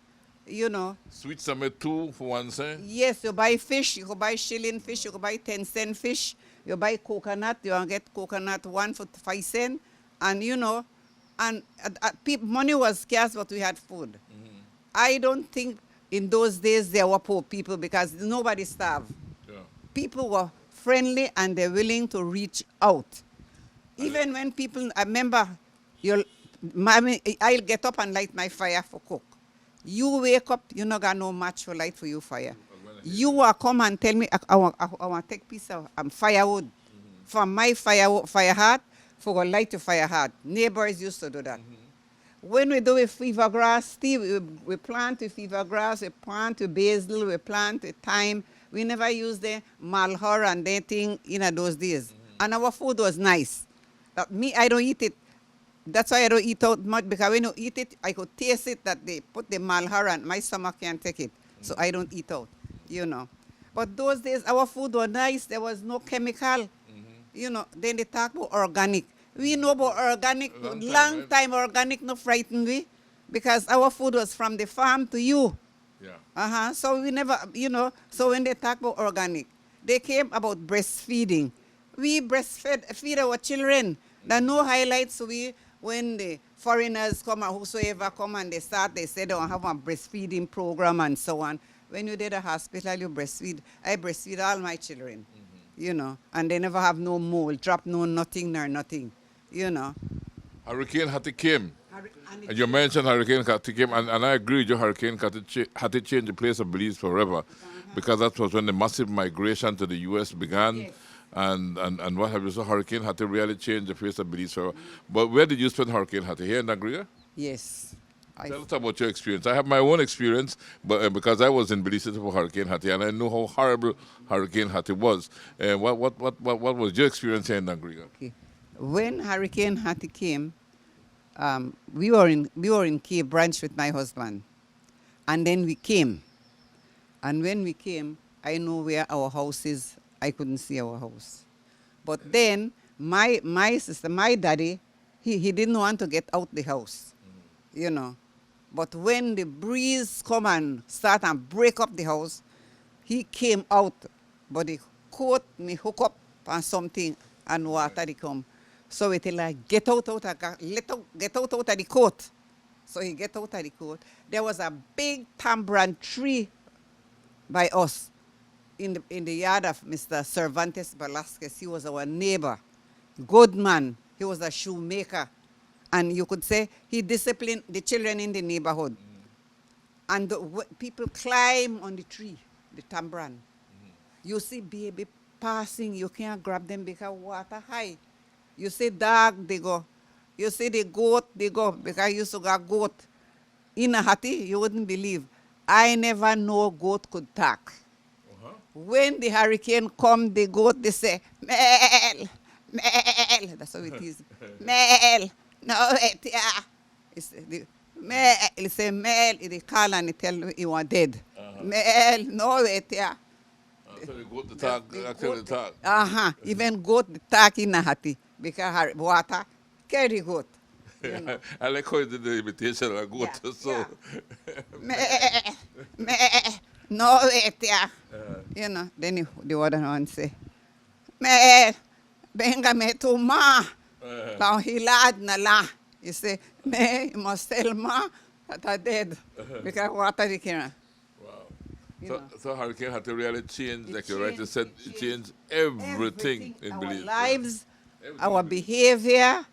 You know. Sweet summer 2 for 1 cent. Yes, you buy fish. You could buy shilling fish. You could buy 10-cent fish. You buy coconut. You can get coconut 1 for 5 cents. And you know, and money was scarce, but we had food. I don't think in those days there were poor people because nobody starved. Yeah. People were friendly and they're willing to reach out. Even when people, I remember, I'll get up and light my fire for cook. You wake up, you not got no match for light for your fire. You will come and tell me, I want to take piece of firewood from my fire heart for a light to fire heart. Neighbors used to do that. When we do with fever grass, Steve, we plant with fever grass, we plant with basil, we plant with thyme. We never used the malheur and that thing in those days. And our food was nice. Me, I don't eat it. That's why I don't eat out much, because when you eat it, I could taste it that they put the malheur and my stomach can't take it. So I don't eat out, you know. But those days, our food was nice. There was no chemical. You know, then they talk about organic. We know about organic, long time organic no frighten we, because our food was from the farm to you. Yeah. So we never, you know, so when they talk about organic, they came about breastfeeding. We feed our children. There are no highlights. When the foreigners come or whosoever come and they say they want to have a breastfeeding program and so on. When you did a hospital, you breastfeed. I breastfeed all my children, you know, and they never have no mold, drop no nothing nor nothing, you know. Hurricane Hattie came. And you mentioned Hurricane Hattie came, and I agree with you, Hurricane Hattie changed the place of Belize forever, because that was when the massive migration to the U.S. began. Yes. And what have you? So Hurricane Hattie really changed the face of Belize forever. But where did you spend Hurricane Hattie? Here in Dangriga? Yes. Tell us about your experience. I have my own experience, but because I was in Belize City for Hurricane Hattie, and I know how horrible Hurricane Hattie was. What was your experience here in Dangriga? Okay. When Hurricane Hattie came, we were in Cape Branch with my husband, and then we came. And when we came, I know where our house is. I couldn't see our house. But then my sister, my daddy, he didn't want to get out the house, you know. But when the breeze come and start and break up the house, he came out. But the coat me hook up on something and water they come. So it like get out of the coat. So he get out of the coat. There was a big tamarind tree by us in the yard of Mr. Cervantes Velasquez. He was our neighbor. Good man. He was a shoemaker. And you could say he disciplined the children in the neighborhood. And people climb on the tree, the tamarind. You see baby passing, you can't grab them because water high. You see dog, they go. You see the goat, they go, because I used to got goat. In a Hattie, you wouldn't believe. I never know goat could talk. When the hurricane come, the goat, they say, Mel, Mel. That's how it is. Mel, no, yeah. Mel, he say, Mel, he call and he tell me he was dead. Mel, no, yeah. So the goat the talk, actually the talk. Even goat the talk in a Hattie, because water carry goat. You know. I like how you did the imitation of a goat. Yeah, So. yeah. No, yeah. You know, then the other one say, me, benga me to ma. Now he lad na la. You say, me, you must tell ma, that are dead because water they can. Wow. You So, know. so hurricane had to really change, It like you rightly changed- said, it it changed everything in our Belize. lives, Everything our in Belize. behavior,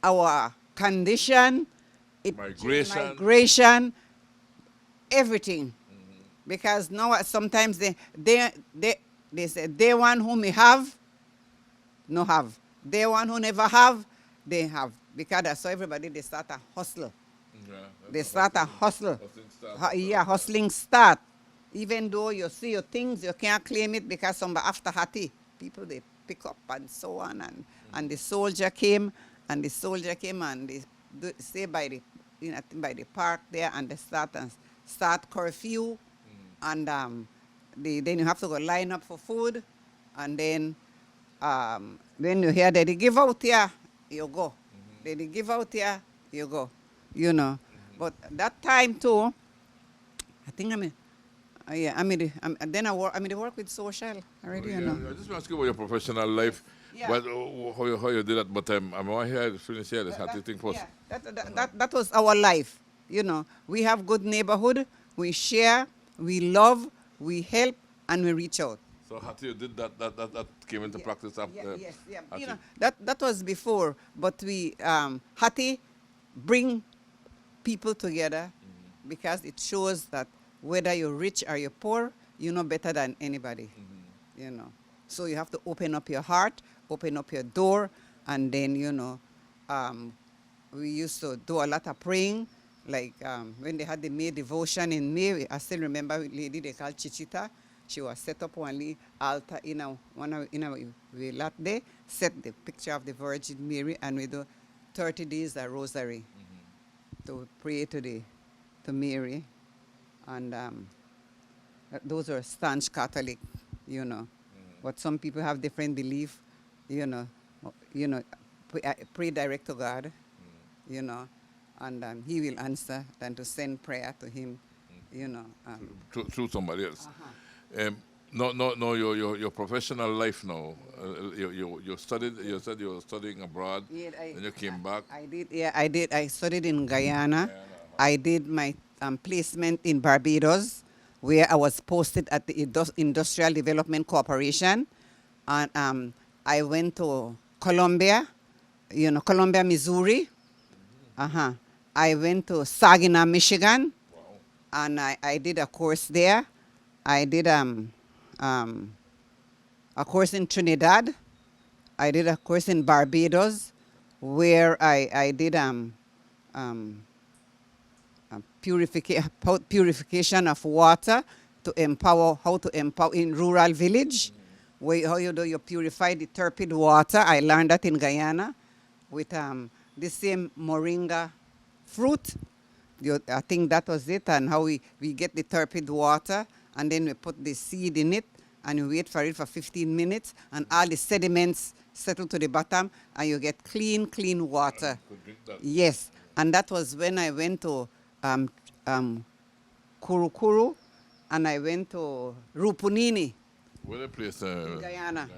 our condition, Migration. migration, everything. Because now sometimes they say they one who may have, no have. They one who never have, they have. Because that's how everybody they start a hustle. Yeah, They start a hustle. hustling start. Yeah, hustling start. Even though you see your things, you can't claim it because somebody after Hati, people they pick up and so on. And the soldier came, and they stay by the, by the park there, and they start curfew, and then you have to go line up for food, and then when you hear that they give out here, you go. They give out here, you go. You know. But that time too, I think then I work with social already, you know. I just want to ask you about your professional life. Yeah. But how you did that? But I'm on here, finish here. Let's have to think first. Yeah, that was our life. You know, we have good neighborhood. We share, we love, we help, and we reach out. So how you did that came into practice after? Yes. Hati. You know, that was before, but we Hati bring people together because it shows that whether you're rich or you're poor, you know better than anybody. You know, so you have to open up your heart, open up your door, and then you know, we used to do a lot of praying. Like when they had the May devotion in May, I still remember a lady they called Chichita. She was set up one altar in a we lot there, set the picture of the Virgin Mary, and we do 30 days a rosary to pray to Mary, and those are staunch Catholic, you know. But some people have different belief, you know. Pray direct to God, you know, and He will answer than to send prayer to Him, you know. Through somebody else. No, your professional life now. You studied. You said you were studying abroad. Yeah, and you came back. I did. Yeah, I did. I studied in Guyana. I did my placement in Barbados, where I was posted at the Industrial Development Corporation, and I went to Columbia, Columbia, Missouri. I went to Saginaw, Michigan, and I did a course there. I did a course in Trinidad. I did a course in Barbados, where I did purification of water how to empower in rural village, how you purify the turbid water. I learned that in Guyana with the same moringa fruit. I think that was it, and how we get the turbid water, and then we put the seed in it, and you wait for it for 15 minutes, and all the sediments settle to the bottom, and you get clean water. Yes, and that was when I went to Kurukuru, and I went to Rupunini. Where the place? In Guyana,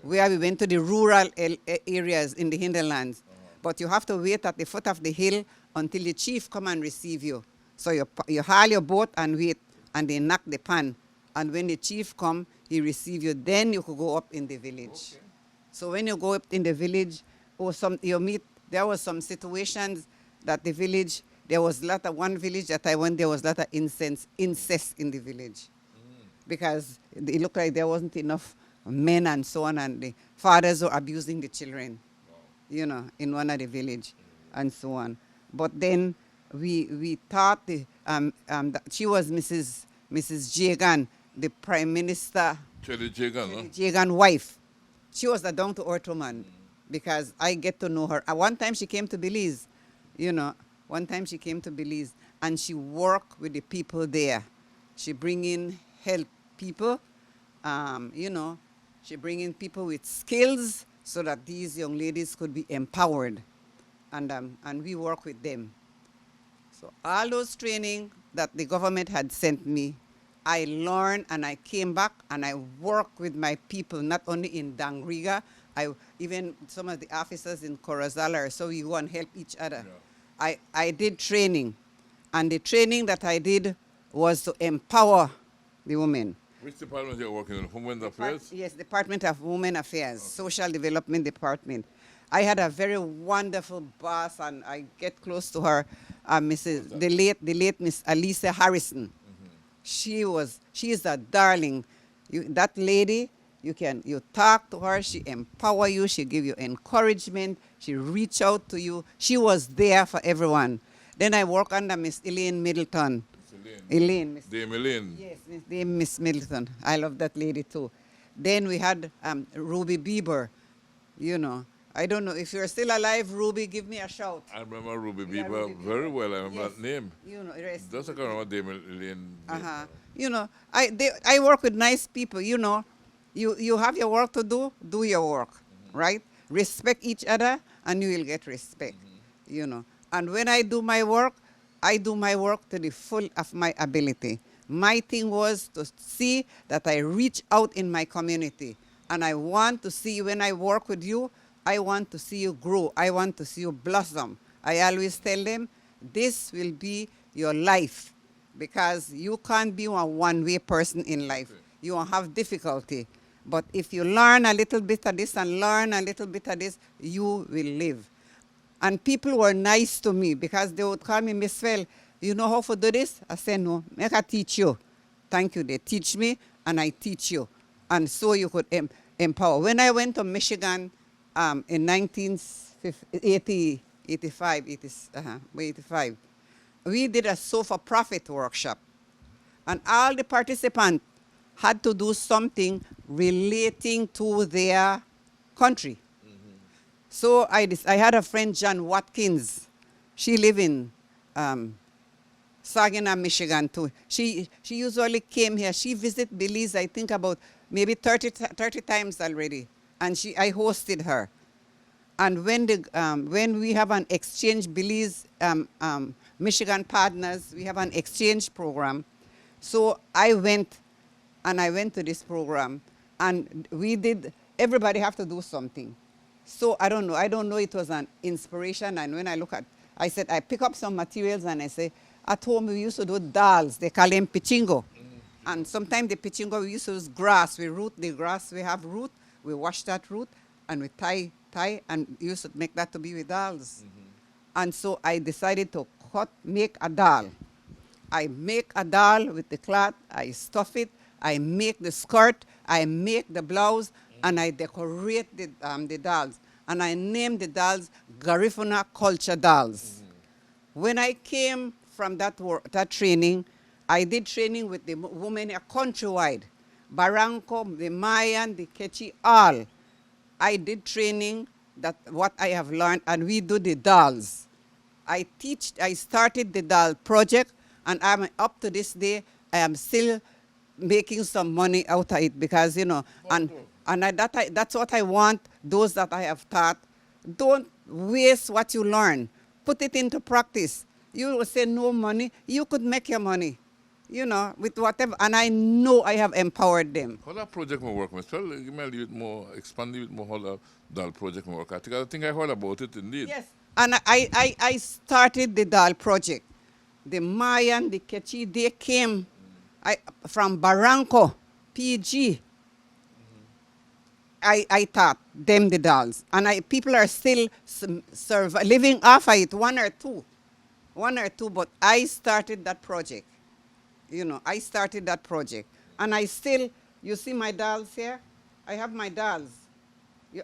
where we went to the rural areas in the hinterlands. But you have to wait at the foot of the hill until the chief come and receive you. So you haul your boat and wait, and they knock the pan. And when the chief come, he receive you. Then you could go up in the village. Okay. So when you go up in the village, there was some situations that the village, there was one village that I went, there was a lot of incest in the village. Because it looked like there wasn't enough men and so on, and the fathers were abusing the children, in one of the village and so on. But then we thought that she was Mrs. Jagan, the Prime Minister. Jagan wife. She was a down-to-earth woman because I get to know her. One time she came to Belize, and she worked with the people there. She bring in help people, she bring in people with skills so that these young ladies could be empowered, and we work with them. So all those training that the government had sent me, I learned, and I came back and I worked with my people, not only in Dangriga, even some of the officers in Corazala, so we go and help each other. Yeah. I did training. And the training that I did was to empower the women. Which department are you working in? Women's Affairs? Yes, Department of Women Affairs, Social Development Department. I had a very wonderful boss, and I get close to her, the late Miss Alicia Harrison. She is a darling. That lady, you talk to her, she empower you, she give you encouragement, she reach out to you. She was there for everyone. Then I work under Miss Elaine Middleton. Elaine. Dame Elaine. Yes, Miss Middleton. I love that lady too. Then we had Ruby Bieber. You know, I don't know if you're still alive, Ruby. Give me a shout. I remember Ruby Yeah, Bieber Ruby very Bieber. well. I remember Yes. that name. You know, Just I can remember Dame Elaine. You know, I work with nice people. You know, you have your work to do. Do your work, right? Respect each other, and you will get respect. You know, and when I do my work to the full of my ability. My thing was to see that I reach out in my community. And I want to see, when I work with you, I want to see you grow. I want to see you blossom. I always tell them, this will be your life, because you can't be a one-way person in life. You will have difficulty. But if you learn a little bit of this and learn a little bit of this, you will live. And people were nice to me, because they would call me, Miss Fel, you know how to do this? I said, no, make I teach you. Thank you. They teach me, and I teach you. And so you could empower. When I went to Michigan in 1985, we did a soul-for-profit workshop. And all the participants had to do something relating to their country. So I had a friend, John Watkins. She live in Saginaw, Michigan too. She usually came here. She visit Belize, I think about maybe 30 times already. And I hosted her. And when we have an exchange, Belize, Michigan partners, we have an exchange program. So I went to this program, and everybody have to do something. So I don't know, it was an inspiration. And when I said, I pick up some materials, and I say, at home we used to do dolls. They call them pichingo. And sometimes the pichingo, we used to use grass. We root the grass. We have root. We wash that root, and we tie, and used to make that to be with dolls. And so I decided to make a doll. I make a doll with the cloth. I stuff it. I make the skirt. I make the blouse, and I decorate the dolls. And I named the dolls Garifuna Culture Dolls. When I came from that training, I did training with the women countrywide. Barranco, the Mayan, the Quechua, all. I did training, that what I have learned, and we do the dolls. I started the doll project, and I'm up to this day, I am still making some money out of it, because, you know, that's what I want, those that I have taught. Don't waste what you learn. Put it into practice. You will say no money. You could make your money, you know, with whatever. And I know I have empowered them. How that project will work, Mr. Well, give me a little bit more, expand a little bit more how that project will work. I think I heard about it indeed. Yes, and I started the doll project. The Mayan, the Quechua, they came from Barranco, PG. I taught them the dolls. And people are still living off of it, one or two, but I started that project. You know, I started that project. And you see my dolls here? I have my dolls.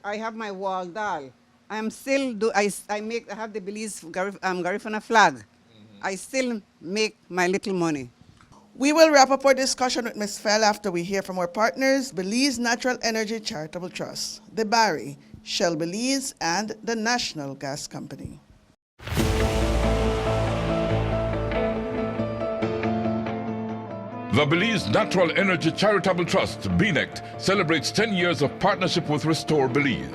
I have my wall doll. I have the Belize Garifuna flag. I still make my little money. We will wrap up our discussion with Ms. Fell after we hear from our partners, Belize Natural Energy Charitable Trust, the Barry, Shell Belize, and the National Gas Company. The Belize Natural Energy Charitable Trust, BNECT, celebrates 10 years of partnership with Restore Belize.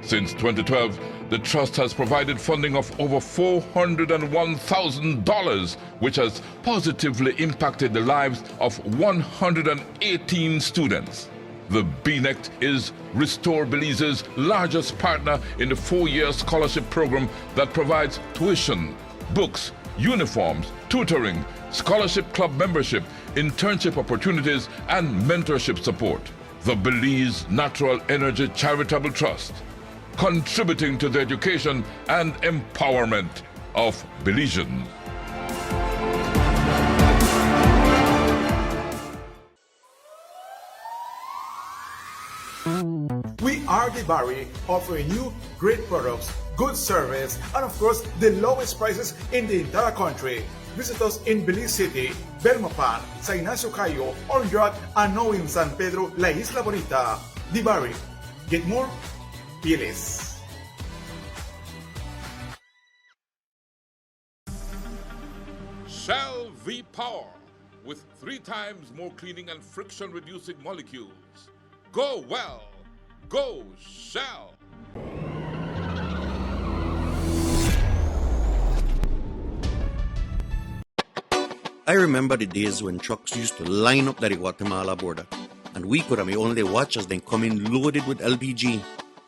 Since 2012, the Trust has provided funding of over $401,000, which has positively impacted the lives of 118 students. The BNECT is Restore Belize's largest partner in the 4-year scholarship program that provides tuition, books, uniforms, tutoring, scholarship club membership, internship opportunities, and mentorship support. The Belize Natural Energy Charitable Trust, contributing to the education and empowerment of Belizeans. We are Dibari, offering you great products, good service, and of course, the lowest prices in the entire country. Visit us in Belize City, Belmopan, Sa Ignacio Cayo, Ondrak, and now in San Pedro, La Isla Bonita. Dibari. Get more? Be less. Shell V-Power, with 3 times more cleaning and friction-reducing molecules. Go well. Go Shell. I remember the days when trucks used to line up at the Guatemala border, and we could have only watch as they come in loaded with LPG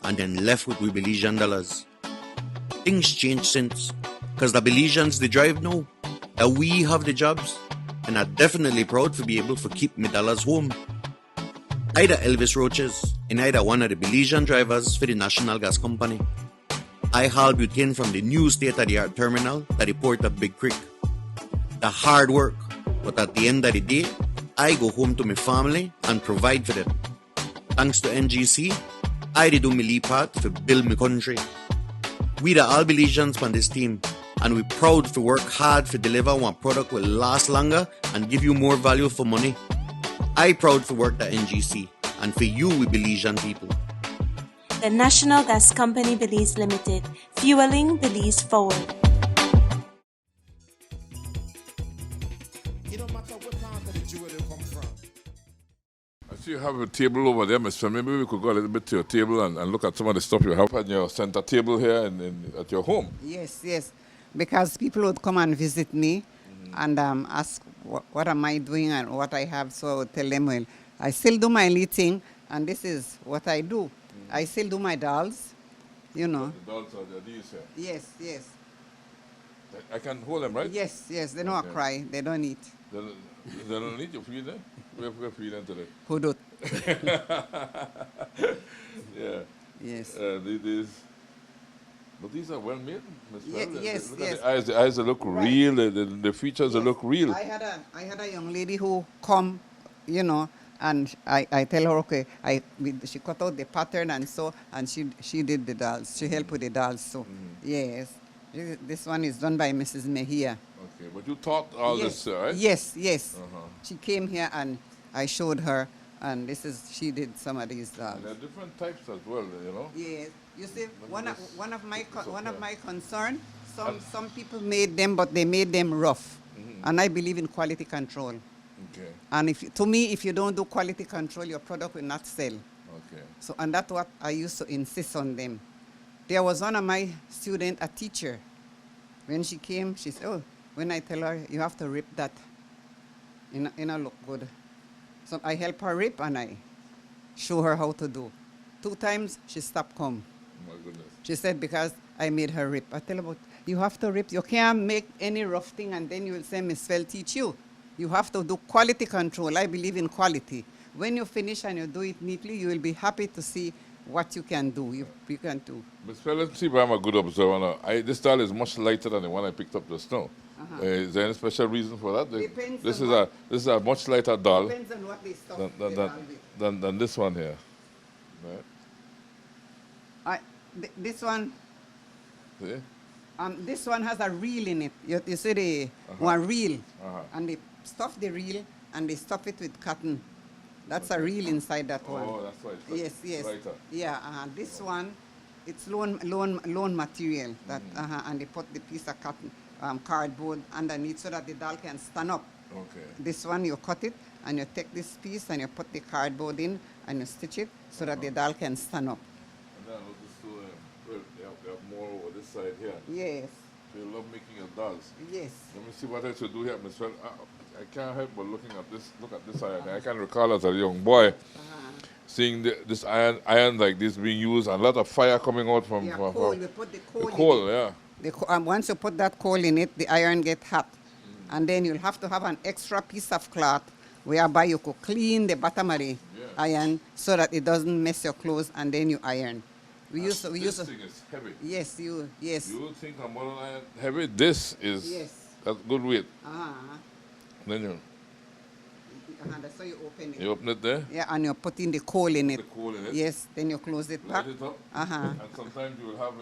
and then left with we Belizean dollars. Things changed since, because the Belizeans they drive now, that we have the jobs, and are definitely proud to be able to keep me dollars home. Either Elvis Roaches and either one of the Belizean drivers for the National Gas Company. I haul butane from the new state-of-the-art terminal to the port of Big Creek. The hard work, but at the end of the day, I go home to my family and provide for them. Thanks to NGC, I did do my lead part to build my country. We the all Belizeans on this team, and we proud to work hard to deliver one product will last longer and give you more value for money. I proud to work at NGC, and for you we Belizean people. The National Gas Company Belize Limited, fueling Belize forward. It don't matter what part of the jewel they come from. I see you have a table over there, Mr. Maybe we could go a little bit to your table and look at some of the stuff you have on your center table here at your home. Yes, yes. Because people would come and visit me and ask what am I doing and what I have. So I would tell them, well, I still do my knitting, and this is what I do. I still do my dolls, you know. The dolls are these here. Yes, yes. I can hold them, right? Yes, yes. They don't cry. They don't eat. They don't need you feed them? We're feeding today. Hudut. Yeah. Yes. But these are well made, Ms. Yes, Well. yes, Look yes. at the eyes look real, the features look real. I had a young lady who come, you know, and I tell her, okay, she cut out the pattern and so, and she did the dolls. She helped with the dolls. So, yes. This one is done by Mrs. Mejia. Okay, but you taught all this, right? Yes, yes. Uh-huh. She came here and I showed her, and she did some of these dolls. And there are different types as well, you know? Yes. You see, one of my concern, some people made them, but they made them rough. And I believe in quality control. Okay. And to me, if you don't do quality control, your product will not sell. Okay. So, and that's what I used to insist on them. There was one of my students, a teacher. When she came, she said, oh, when I tell her, you have to rip that. It look good. So I help her rip and I show her how to do. 2 times, she stopped come. My goodness. She said, because I made her rip. I tell her, but you have to rip. You can't make any rough thing and then you will say, Miss Fell teach you. You have to do quality control. I believe in quality. When you finish and you do it neatly, you will be happy to see what you can do. You can do. Ms. Fell, let's see if I'm a good observer now. This style is much lighter than the one I picked up just now. Is there any special reason for that? Depends this on is a much lighter doll Depends on what they stuff than this one here. Right? This one. See? This one has a reel in it. You see the one reel, and they stuff the reel and they stuff it with cotton. That's a reel inside that one. Oh, that's why it's yes. lighter. Yeah, this one, it's loan material. That and they put the piece of cotton, cardboard underneath so that the doll can stand up. Okay. This one you cut it and you take this piece and you put the cardboard in and you stitch it so that the doll can stand up. And then I'll just do they have more over this side here. Yes. So you love making your dolls. Yes. Let me see what else you do here, Miss Fell. I can't help but look at this iron. I can recall as a young boy seeing this iron like this being used and a lot of fire coming out from coal. We put the coal. coal, yeah. Once you put that coal in it, the iron get hot. And then you'll have to have an extra piece of cloth whereby you could clean the bottom of the iron so that it doesn't mess your clothes, and then you iron. This thing is heavy. Yes, yes. You think a modern iron heavy? This is that's good weight. Then you That's how you open it. you open it there. Yeah, and you're putting the coal in it. The coal in it. Yes, then you close it back. Light it up. And sometimes you will have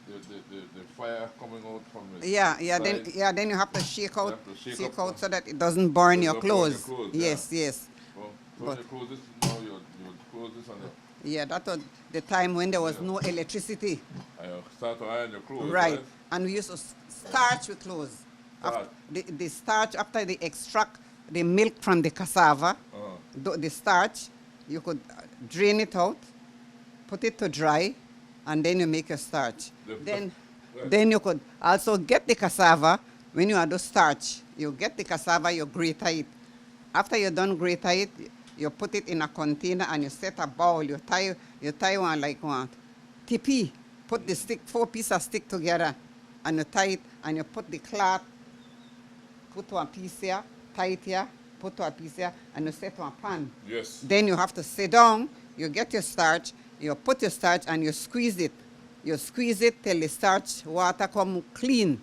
the fire coming out from the side. Then you have to shake out, You have to shake up so that it doesn't burn your Doesn't burn your clothes. clothes, Yes, yeah. yes. So when you close this, now you close this and Yeah, that was the time when there was no electricity. you start to iron your clothes. Right. And we used to starch with clothes. Starch. The starch, after they extract the milk from the cassava, the starch, you could drain it out, put it to dry, and then you make your starch. Then you could also get the cassava. When you do starch, you get the cassava, you grate it. After you're done grate it, you put it in a container and you set a bowl. You tie one like one tipi. Put the stick, 4 pieces of stick together, and you tie it, and you put the cloth, put one piece here, tie it here, put one piece here, and you set one pan. Yes. Then you have to sit down, you get your starch, you put your starch, and you squeeze it. You squeeze it till the starch water come clean.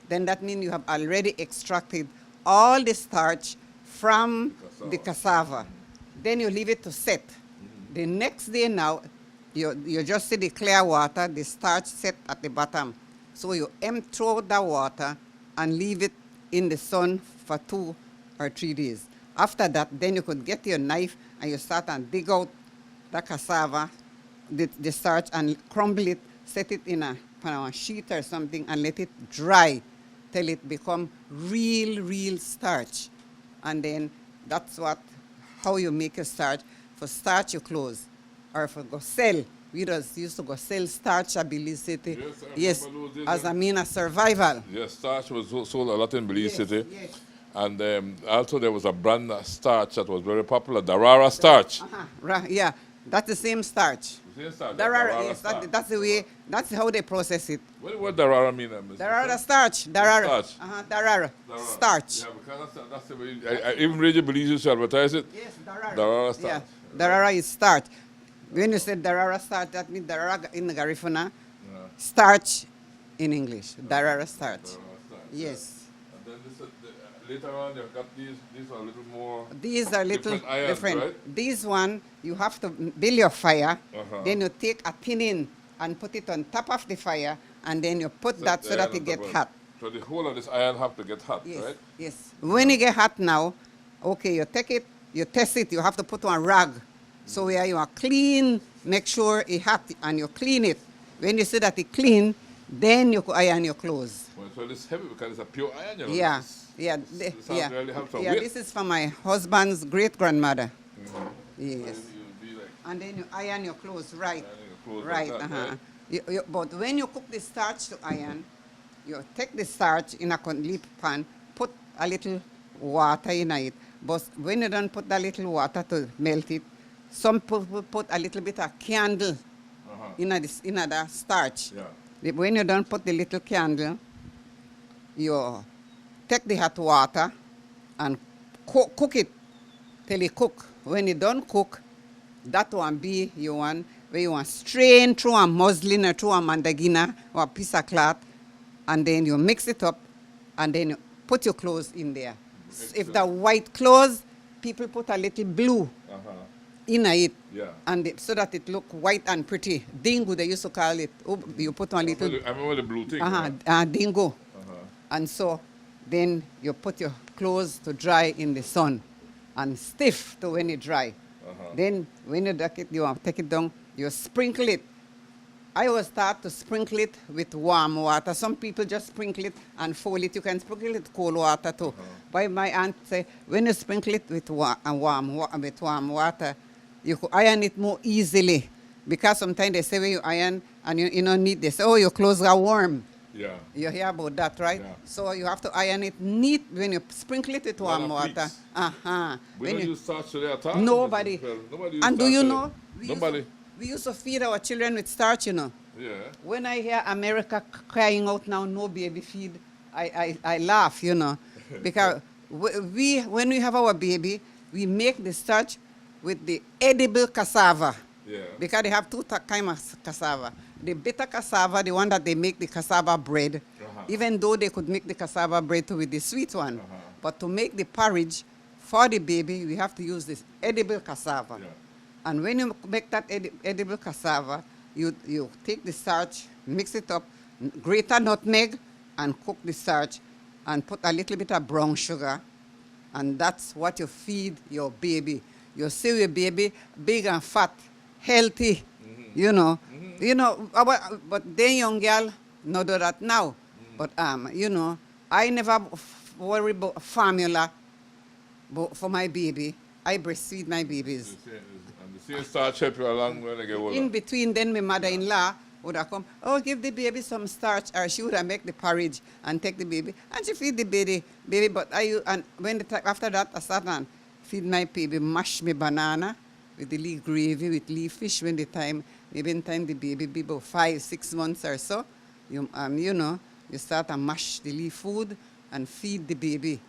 Then that means you have already extracted all the starch from the cassava. Then you leave it to set. The next day now, you just see the clear water, the starch set at the bottom. So you empty out the water and leave it in the sun for 2 or 3 days. After that, then you could get your knife and you start and dig out the cassava, the starch, and crumble it, set it in a sheet or something, and let it dry till it become real starch. And then that's how you make a starch. For starch your clothes, or for go sell. We just used to go sell starch at Belize City. Yes, as a mean of survival. Yes, starch was sold a lot in Belize City. Yes. And also there was a brand of starch that was very popular, Darara starch. Right, yeah, that's the same starch. The same starch, Darara, yes, starch. that's the way, that's how they process it. What Darara mean? Mr. Darara starch, Darara. Starch. Darara. Starch. Yeah, because that's the way, I even Radio Belize used to advertise it. Yes, Darara. Darara starch. Yeah, Darara is starch. When you say Darara starch, that means Darara in the Garifuna, starch in English, Darara starch. Darara starch. Yes. And then later on, you've got these are a little more. These are little different irons, different. right? This one, you have to build your fire, then you take a tinin and put it on top of the fire, and then you put that so that it get hot. So the whole of this iron have to get hot, Yes, right? yes. When it get hot now, okay, you take it, you test it, you have to put on rag. So where you are clean, make sure it hot, and you clean it. When you see that it clean, then you could iron your clothes. Well, so it's heavy because it's a pure iron, you know? Yeah, Really have some weight. this is for my husband's great-grandmother. Yes. So you'll be like And then you iron your clothes, right? ironing your clothes Right, like that, right? But when you cook the starch to iron, you take the starch in a leaf pan, put a little water in it. But when you don't put that little water to melt it, some people put a little bit of candle in the starch. Yeah. When you don't put the little candle, you take the hot water and cook it till it cook. When it don't cook, that one be you want where you want strain through a muslin or through a mandagina or a piece of cloth, and then you mix it up, and then you put your clothes in there. If the white clothes, people put a little blue in it, and so that it look white and pretty. Dingo, they used to call it. You put one little. I remember the blue thing. Dingo. And so then you put your clothes to dry in the sun and stiff to when it dry. Then when you take it down, you sprinkle it. I always start to sprinkle it with warm water. Some people just sprinkle it and fold it. You can sprinkle it with cold water too. But my aunt say, when you sprinkle it with warm water, you could iron it more easily. Because sometimes they say when you iron and you don't need this, oh, your clothes are warm. Yeah. You hear about that, right? Yeah. So you have to iron it neat when you sprinkle it with warm water. We don't use starch today at all. Nobody. Nobody And do you know? Nobody. We used to feed our children with starch, you know. Yeah. When I hear America crying out now, no baby feed, I laugh, you know, because when we have our baby, we make the starch with the edible cassava. Yeah. Because they have two kinds of cassava. The bitter cassava, the one that they make the cassava bread, even though they could make the cassava bread too with the sweet one. But to make the porridge for the baby, we have to use this edible cassava. Yeah. And when you make that edible cassava, you take the starch, mix it up, grate a nutmeg, and cook the starch, and put a little bit of brown sugar, and that's what you feed your baby. You see your baby big and fat, healthy, you know. You know, but then young girl no do that now. But you know, I never worry about formula for my baby. I breastfeed my babies. And the same starch help you along when they get older. In between, then my mother-in-law would have come, oh, give the baby some starch, or she would have make the porridge and take the baby, and she feed the baby. But and when after that, I start and feed my baby, mash me banana with the leaf gravy, with leaf fish when the time, maybe in time the baby be about 5-6 months or so, you know, you start to mash the leaf food and feed the baby.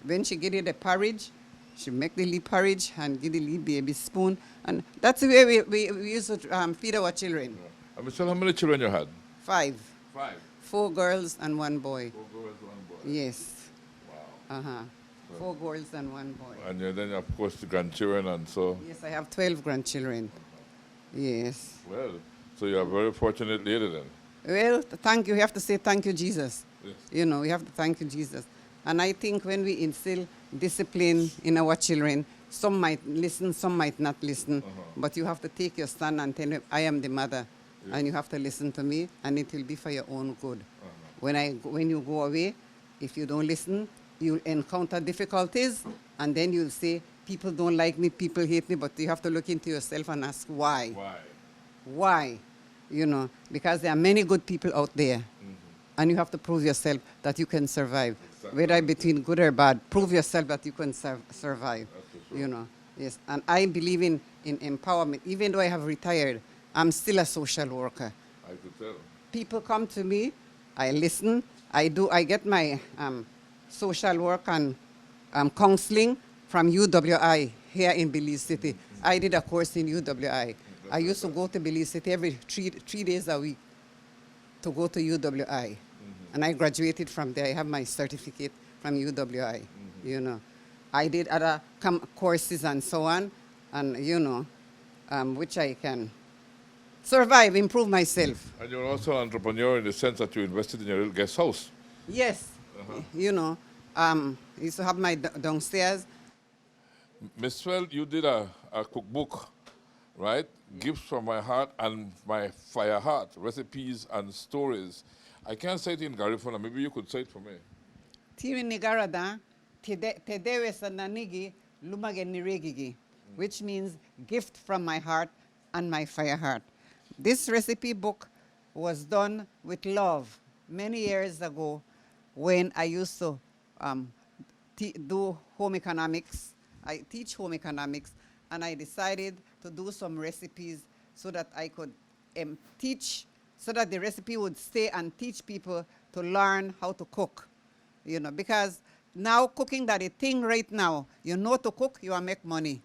When she get the porridge, she make the leaf porridge and give the leaf baby spoon, and that's the way we used to feed our children. And Michelle, how many children you had? 5. 5. 4 girls and 1 boy. 4 girls, 1 boy. Yes. Wow. 4 girls and 1 boy. And then, of course, the grandchildren and so. Yes, I have 12 grandchildren. Yes. Well, so you're a very fortunate lady then. Well, thank you. We have to say thank you, Jesus. Yes. You know, we have to thank you, Jesus. And I think when we instill discipline in our children, some might listen, some might not listen. But you have to take your stand and tell them, I am the mother. Yes. And you have to listen to me, and it will be for your own good. When you go away, if you don't listen, you'll encounter difficulties, and then you'll say, people don't like me, people hate me, but you have to look into yourself and ask why. Why? You know, because there are many good people out there, and you have to prove yourself that you can survive. Exactly. Whether between good or bad, prove yourself that you can survive. Sure. You know, yes. And I believe in empowerment. Even though I have retired, I'm still a social worker. I could tell. People come to me, I listen, I get my social work and counseling from UWI here in Belize City. I did a course in UWI. I used to go to Belize City every three days a week to go to UWI. And I graduated from there. I have my certificate from UWI, you know. I did other courses and so on, and, you know, which I can survive, improve myself. And you're also an entrepreneur in the sense that you invested in your little guest house. Yes. You know, I used to have my downstairs. Miss Well, you did a cookbook, right? Gifts from my heart and my fire heart, recipes and stories. I can't say it in Garifuna. Maybe you could say it for me. Tiri nigarada, tedewe sananigi, lumage niregigi, which means gift from my heart and my fire heart. This recipe book was done with love many years ago when I used to do home economics. I teach home economics, and I decided to do some recipes so that I could teach, so that the recipe would stay and teach people to learn how to cook. You know, because now cooking that a thing right now, you know to cook, you will make money.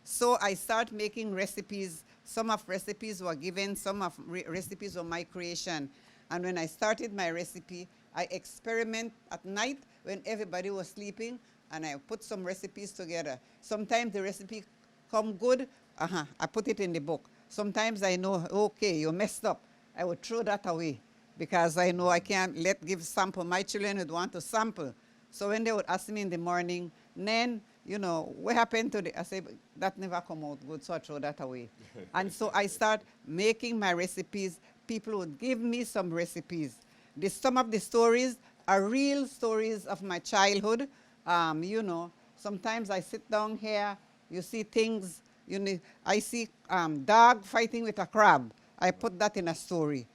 So I start making recipes. Some of recipes were given, some of recipes were my creation. And when I started my recipe, I experiment at night when everybody was sleeping, and I put some recipes together. Sometimes the recipe come good, I put it in the book. Sometimes I know, okay, you messed up. I would throw that away because I know I can't give sample. My children would want to sample. So when they would ask me in the morning, Nan, you know, what happened to I say, that never come out good, so I throw that away. And so I start making my recipes. People would give me some recipes. Some of the stories are real stories of my childhood. You know, sometimes I sit down here, you see things, you know, I see dog fighting with a crab. I put that in a story.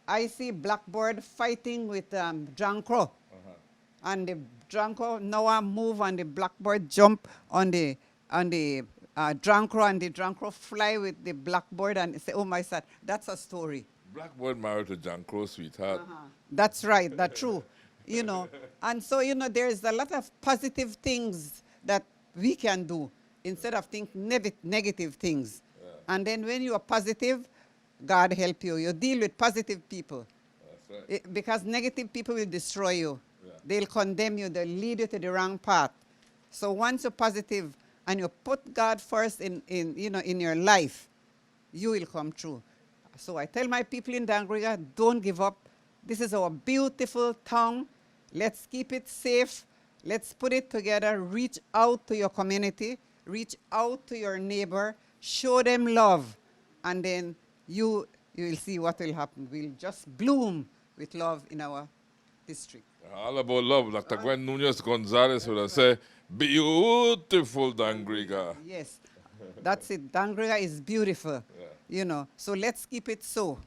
I see blackbird fighting with Jankro. And the Jankro now move and the blackbird jump on the Jankro, and the Jankro fly with the blackbird and say, oh my son, that's a story. Blackboard married to John Crow, sweetheart. That's right, that's true. You know, and so, you know, there's a lot of positive things that we can do instead of think negative things. And then when you are positive, God help you. You deal with positive people. That's right. Because negative people will destroy you. Yeah. They'll condemn you. They'll lead you to the wrong path. So once you're positive and you put God first in your life, you will come true. So I tell my people in Dangriga, don't give up. This is our beautiful town. Let's keep it safe. Let's put it together. Reach out to your community. Reach out to your neighbor. Show them love. And then you will see what will happen. We'll just bloom with love in our district. All about love. Dr. Gwen Nunez Gonzalez would have said, beautiful Dangriga. Yes, that's it. Dangriga is beautiful, you know. So let's keep it so,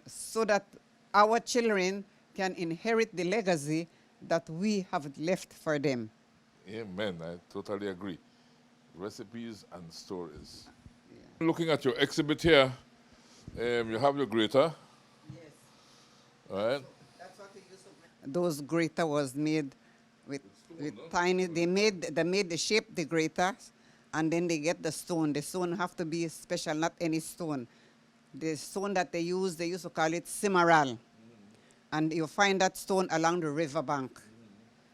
so that our children can inherit the legacy that we have left for them. Amen. I totally agree. Recipes and stories. Looking at your exhibit here, you have your grater. Yes. All right. That's what we used to make. Those grater was made with tiny. They made the shape the grater, and then they get the stone. The stone have to be special, not any stone. The stone that they used to call it cimarral, and you find that stone along the river bank.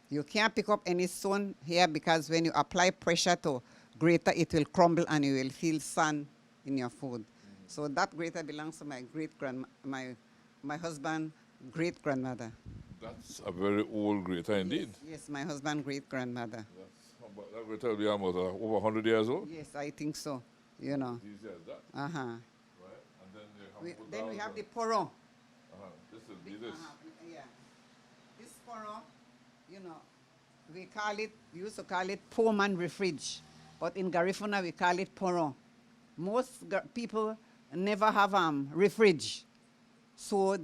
You can't pick up any stone here because when you apply pressure to grater, it will crumble and you will feel sand in your food. So that grater belongs to my husband great-grandmother. That's a very old grater indeed. Yes, my husband great-grandmother. That grater will be almost over 100 years old? Yes, I think so, you know. These years, that. Uh-huh. Right. And then We have the poron. This will be this. Yeah. This poron, you know, we used to call it poor man refridge, but in Garifuna we call it poron. Most people never have refridge. So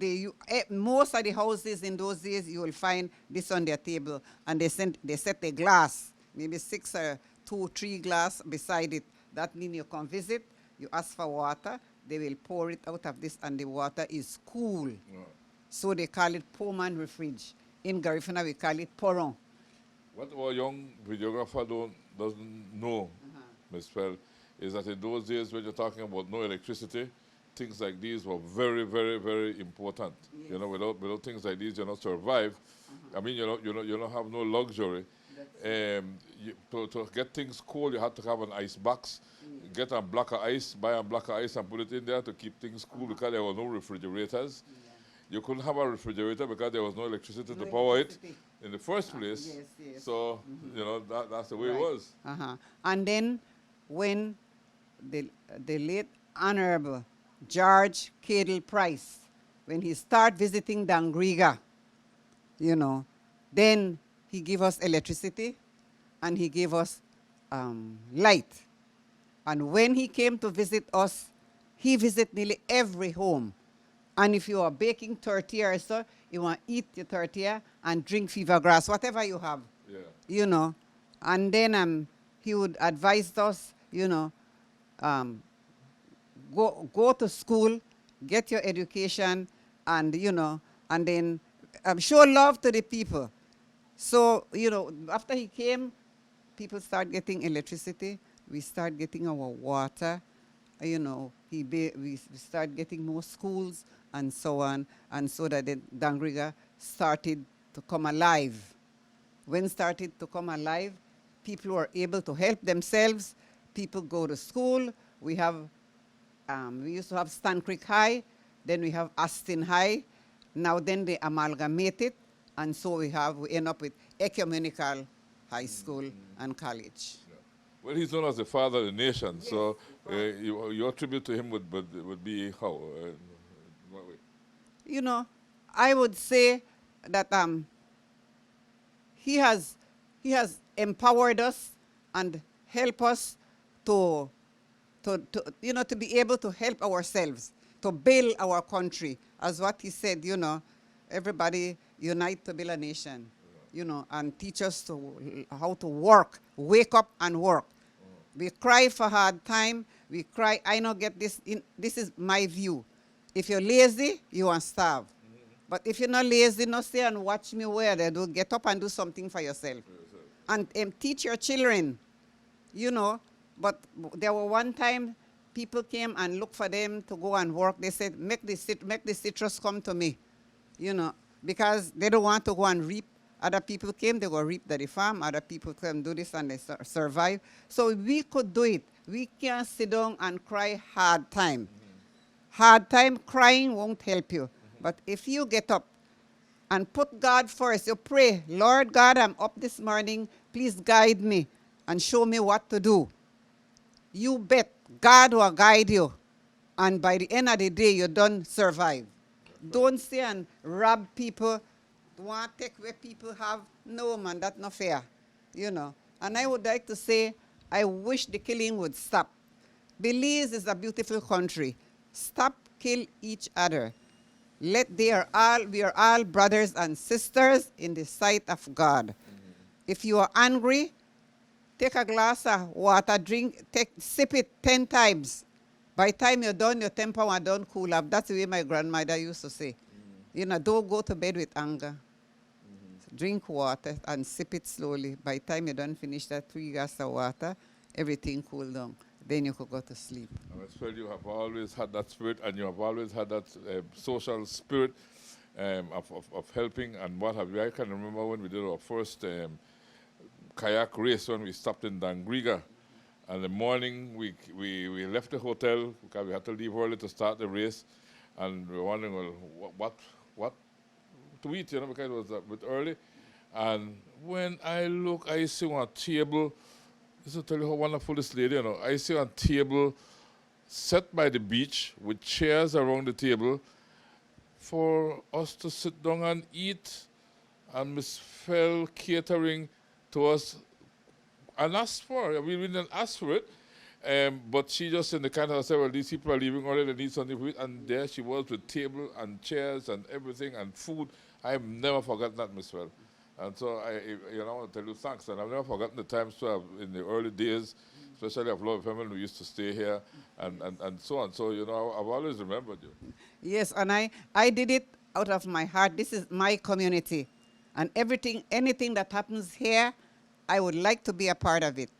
most of the houses in those days, you will find this on their table, and they set a glass, maybe 6 or 2, 3 glass beside it. That means you come visit, you ask for water, they will pour it out of this, and the water is cool. So they call it poor man refridge. In Garifuna, we call it poron. What our young videographer doesn't know, Ms. Fell, is that in those days when you're talking about no electricity, things like these were very, very, very important. Yes. You know, without things like these, you don't survive. I mean, you don't have no luxury. To get things cold, you had to have an ice box. Get a block of ice, buy a block of ice and put it in there to keep things cool because there were no refrigerators. You couldn't have a refrigerator because there was no electricity to power it in the first place. Yes. So, you know, that's the way it was. And then when the late Honorable George Cadle Price, when he started visiting Dangriga, you know, then he gave us electricity and he gave us light. And when he came to visit us, he visited nearly every home. And if you are baking tortilla or so, you want to eat your tortilla and drink fever grass, whatever you have, you know. And then he would advise us, you know, go to school, get your education, and, you know, and then show love to the people. So, you know, after he came, people start getting electricity. We start getting our water. You know, we start getting more schools and so on. And so that the Dangriga started to come alive. When started to come alive, people were able to help themselves. People go to school. We used to have Stan Creek High, then we have Aston High. Now then they amalgamate it, and so we end up with ecumenical high school and college. Well, he's known as the father of the nation, yes. So your tribute to him would be how? What way? You know, I would say that he has empowered us and helped us to be able to help ourselves, to build our country. As what he said, you know, everybody unite to build a nation, you know, and teach us how to work, wake up and work. We cry for hard time. We cry, I don't get this. This is my view. If you're lazy, you won't starve. But if you're not lazy, no stay and watch me where they do. Get up and do something for yourself. And teach your children, you know. But there were one time people came and looked for them to go and work. They said, make the citrus come to me, you know, because they don't want to go and reap. Other people came, they go reap at the farm. Other people come do this and they survive. So we could do it. We can't sit down and cry hard time. Hard time crying won't help you. But if you get up and put God first, you pray, Lord God, I'm up this morning. Please guide me and show me what to do. You bet God will guide you. And by the end of the day, you don't survive. Don't stay and rob people. Want to take where people have. No, man, that's not fair. You know. And I would like to say, I wish the killing would stop. Belize is a beautiful country. Stop kill each other. We are all brothers and sisters in the sight of God. If you are angry, take a glass of water, sip it 10 times. By the time you're done, your temper will done cool up. That's the way my grandmother used to say. You know, don't go to bed with anger. Drink water and sip it slowly. By the time you're done finish that 3 glasses of water, everything cool down. Then you could go to sleep. Well, you have always had that spirit, and you have always had that social spirit of helping and what have you. I can remember when we did our first kayak race when we stopped in Dangriga. And in the morning, we left the hotel because we had to leave early to start the race. And we were wondering, well, what to eat, you know, because it was a bit early. And when I look, I see on a table, this will tell you how wonderful this lady, you know. I see a table set by the beach with chairs around the table for us to sit down and eat. And Miss Fell catering to us and asked for it. We didn't ask for it. But she just in the kind of said, well, these people are leaving early, they need something to eat. And there she was with table and chairs and everything and food. I've never forgotten that, Miss Fell. And so I want to tell you thanks. And I've never forgotten the times in the early days, especially of Love Family, who used to stay here and so on. So, you know, I've always remembered you. Yes, and I did it out of my heart. This is my community. And anything that happens here, I would like to be a part of it.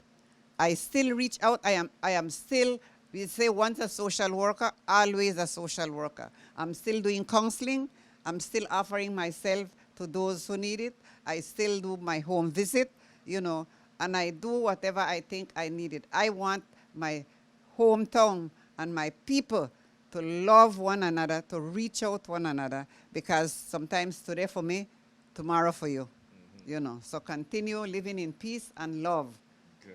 I still reach out. I am still, we say once a social worker, always a social worker. I'm still doing counseling. I'm still offering myself to those who need it. I still do my home visit, you know, and I do whatever I think I needed. I want my hometown and my people to love one another, to reach out one another, because sometimes today for me, tomorrow for you, you know. So continue living in peace and love. Okay.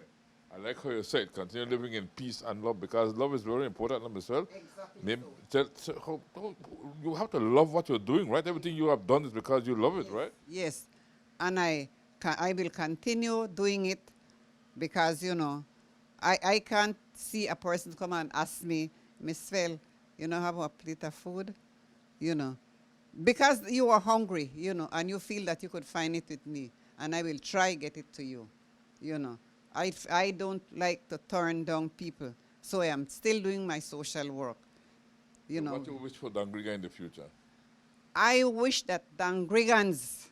I like how you said, continue living in peace and love, because love is very important, Ms. Well. Exactly. You have to love what you're doing, right? Everything you have done is because you love it, right? Yes. And I will continue doing it because, you know, I can't see a person come and ask me, Miss Fell, you know, have a plate of food, you know. Because you are hungry, you know, and you feel that you could find it with me, and I will try get it to you, you know. I don't like to turn down people, so I am still doing my social work, you know. What do you wish for Dangriga in the future? I wish that Dangrigans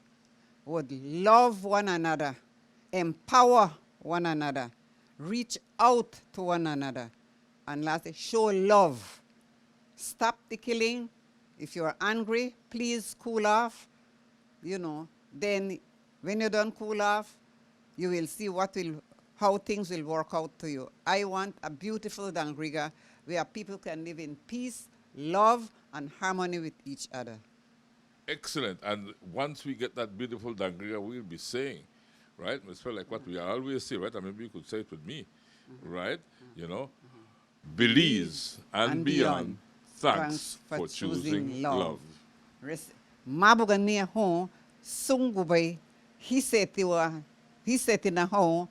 would love one another, empower one another, reach out to one another, and lastly, show love. Stop the killing. If you're angry, please cool off, you know. Then when you're done cool off, you will see how things will work out to you. I want a beautiful Dangriga where people can live in peace, love, and harmony with each other. Excellent. And once we get that beautiful Dangriga, we'll be saying, right? It's like what we always say, right? I mean, you could say it with me, right? You know, Belize and beyond. Thanks for choosing love. Mabuga niya ho sungubay hiseti na ho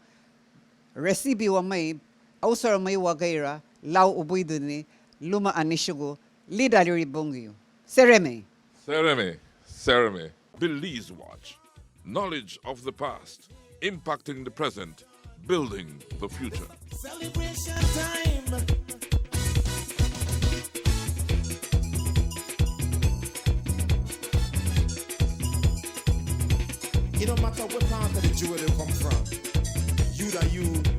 resibi wa may ausar may wagaira lau ubuy duni luma anishugo lidari bongyo. Sereme. Belize Watch. Knowledge of the past, impacting the present, building the future. Celebration time. It don't matter what part of the jewel they come from. You that you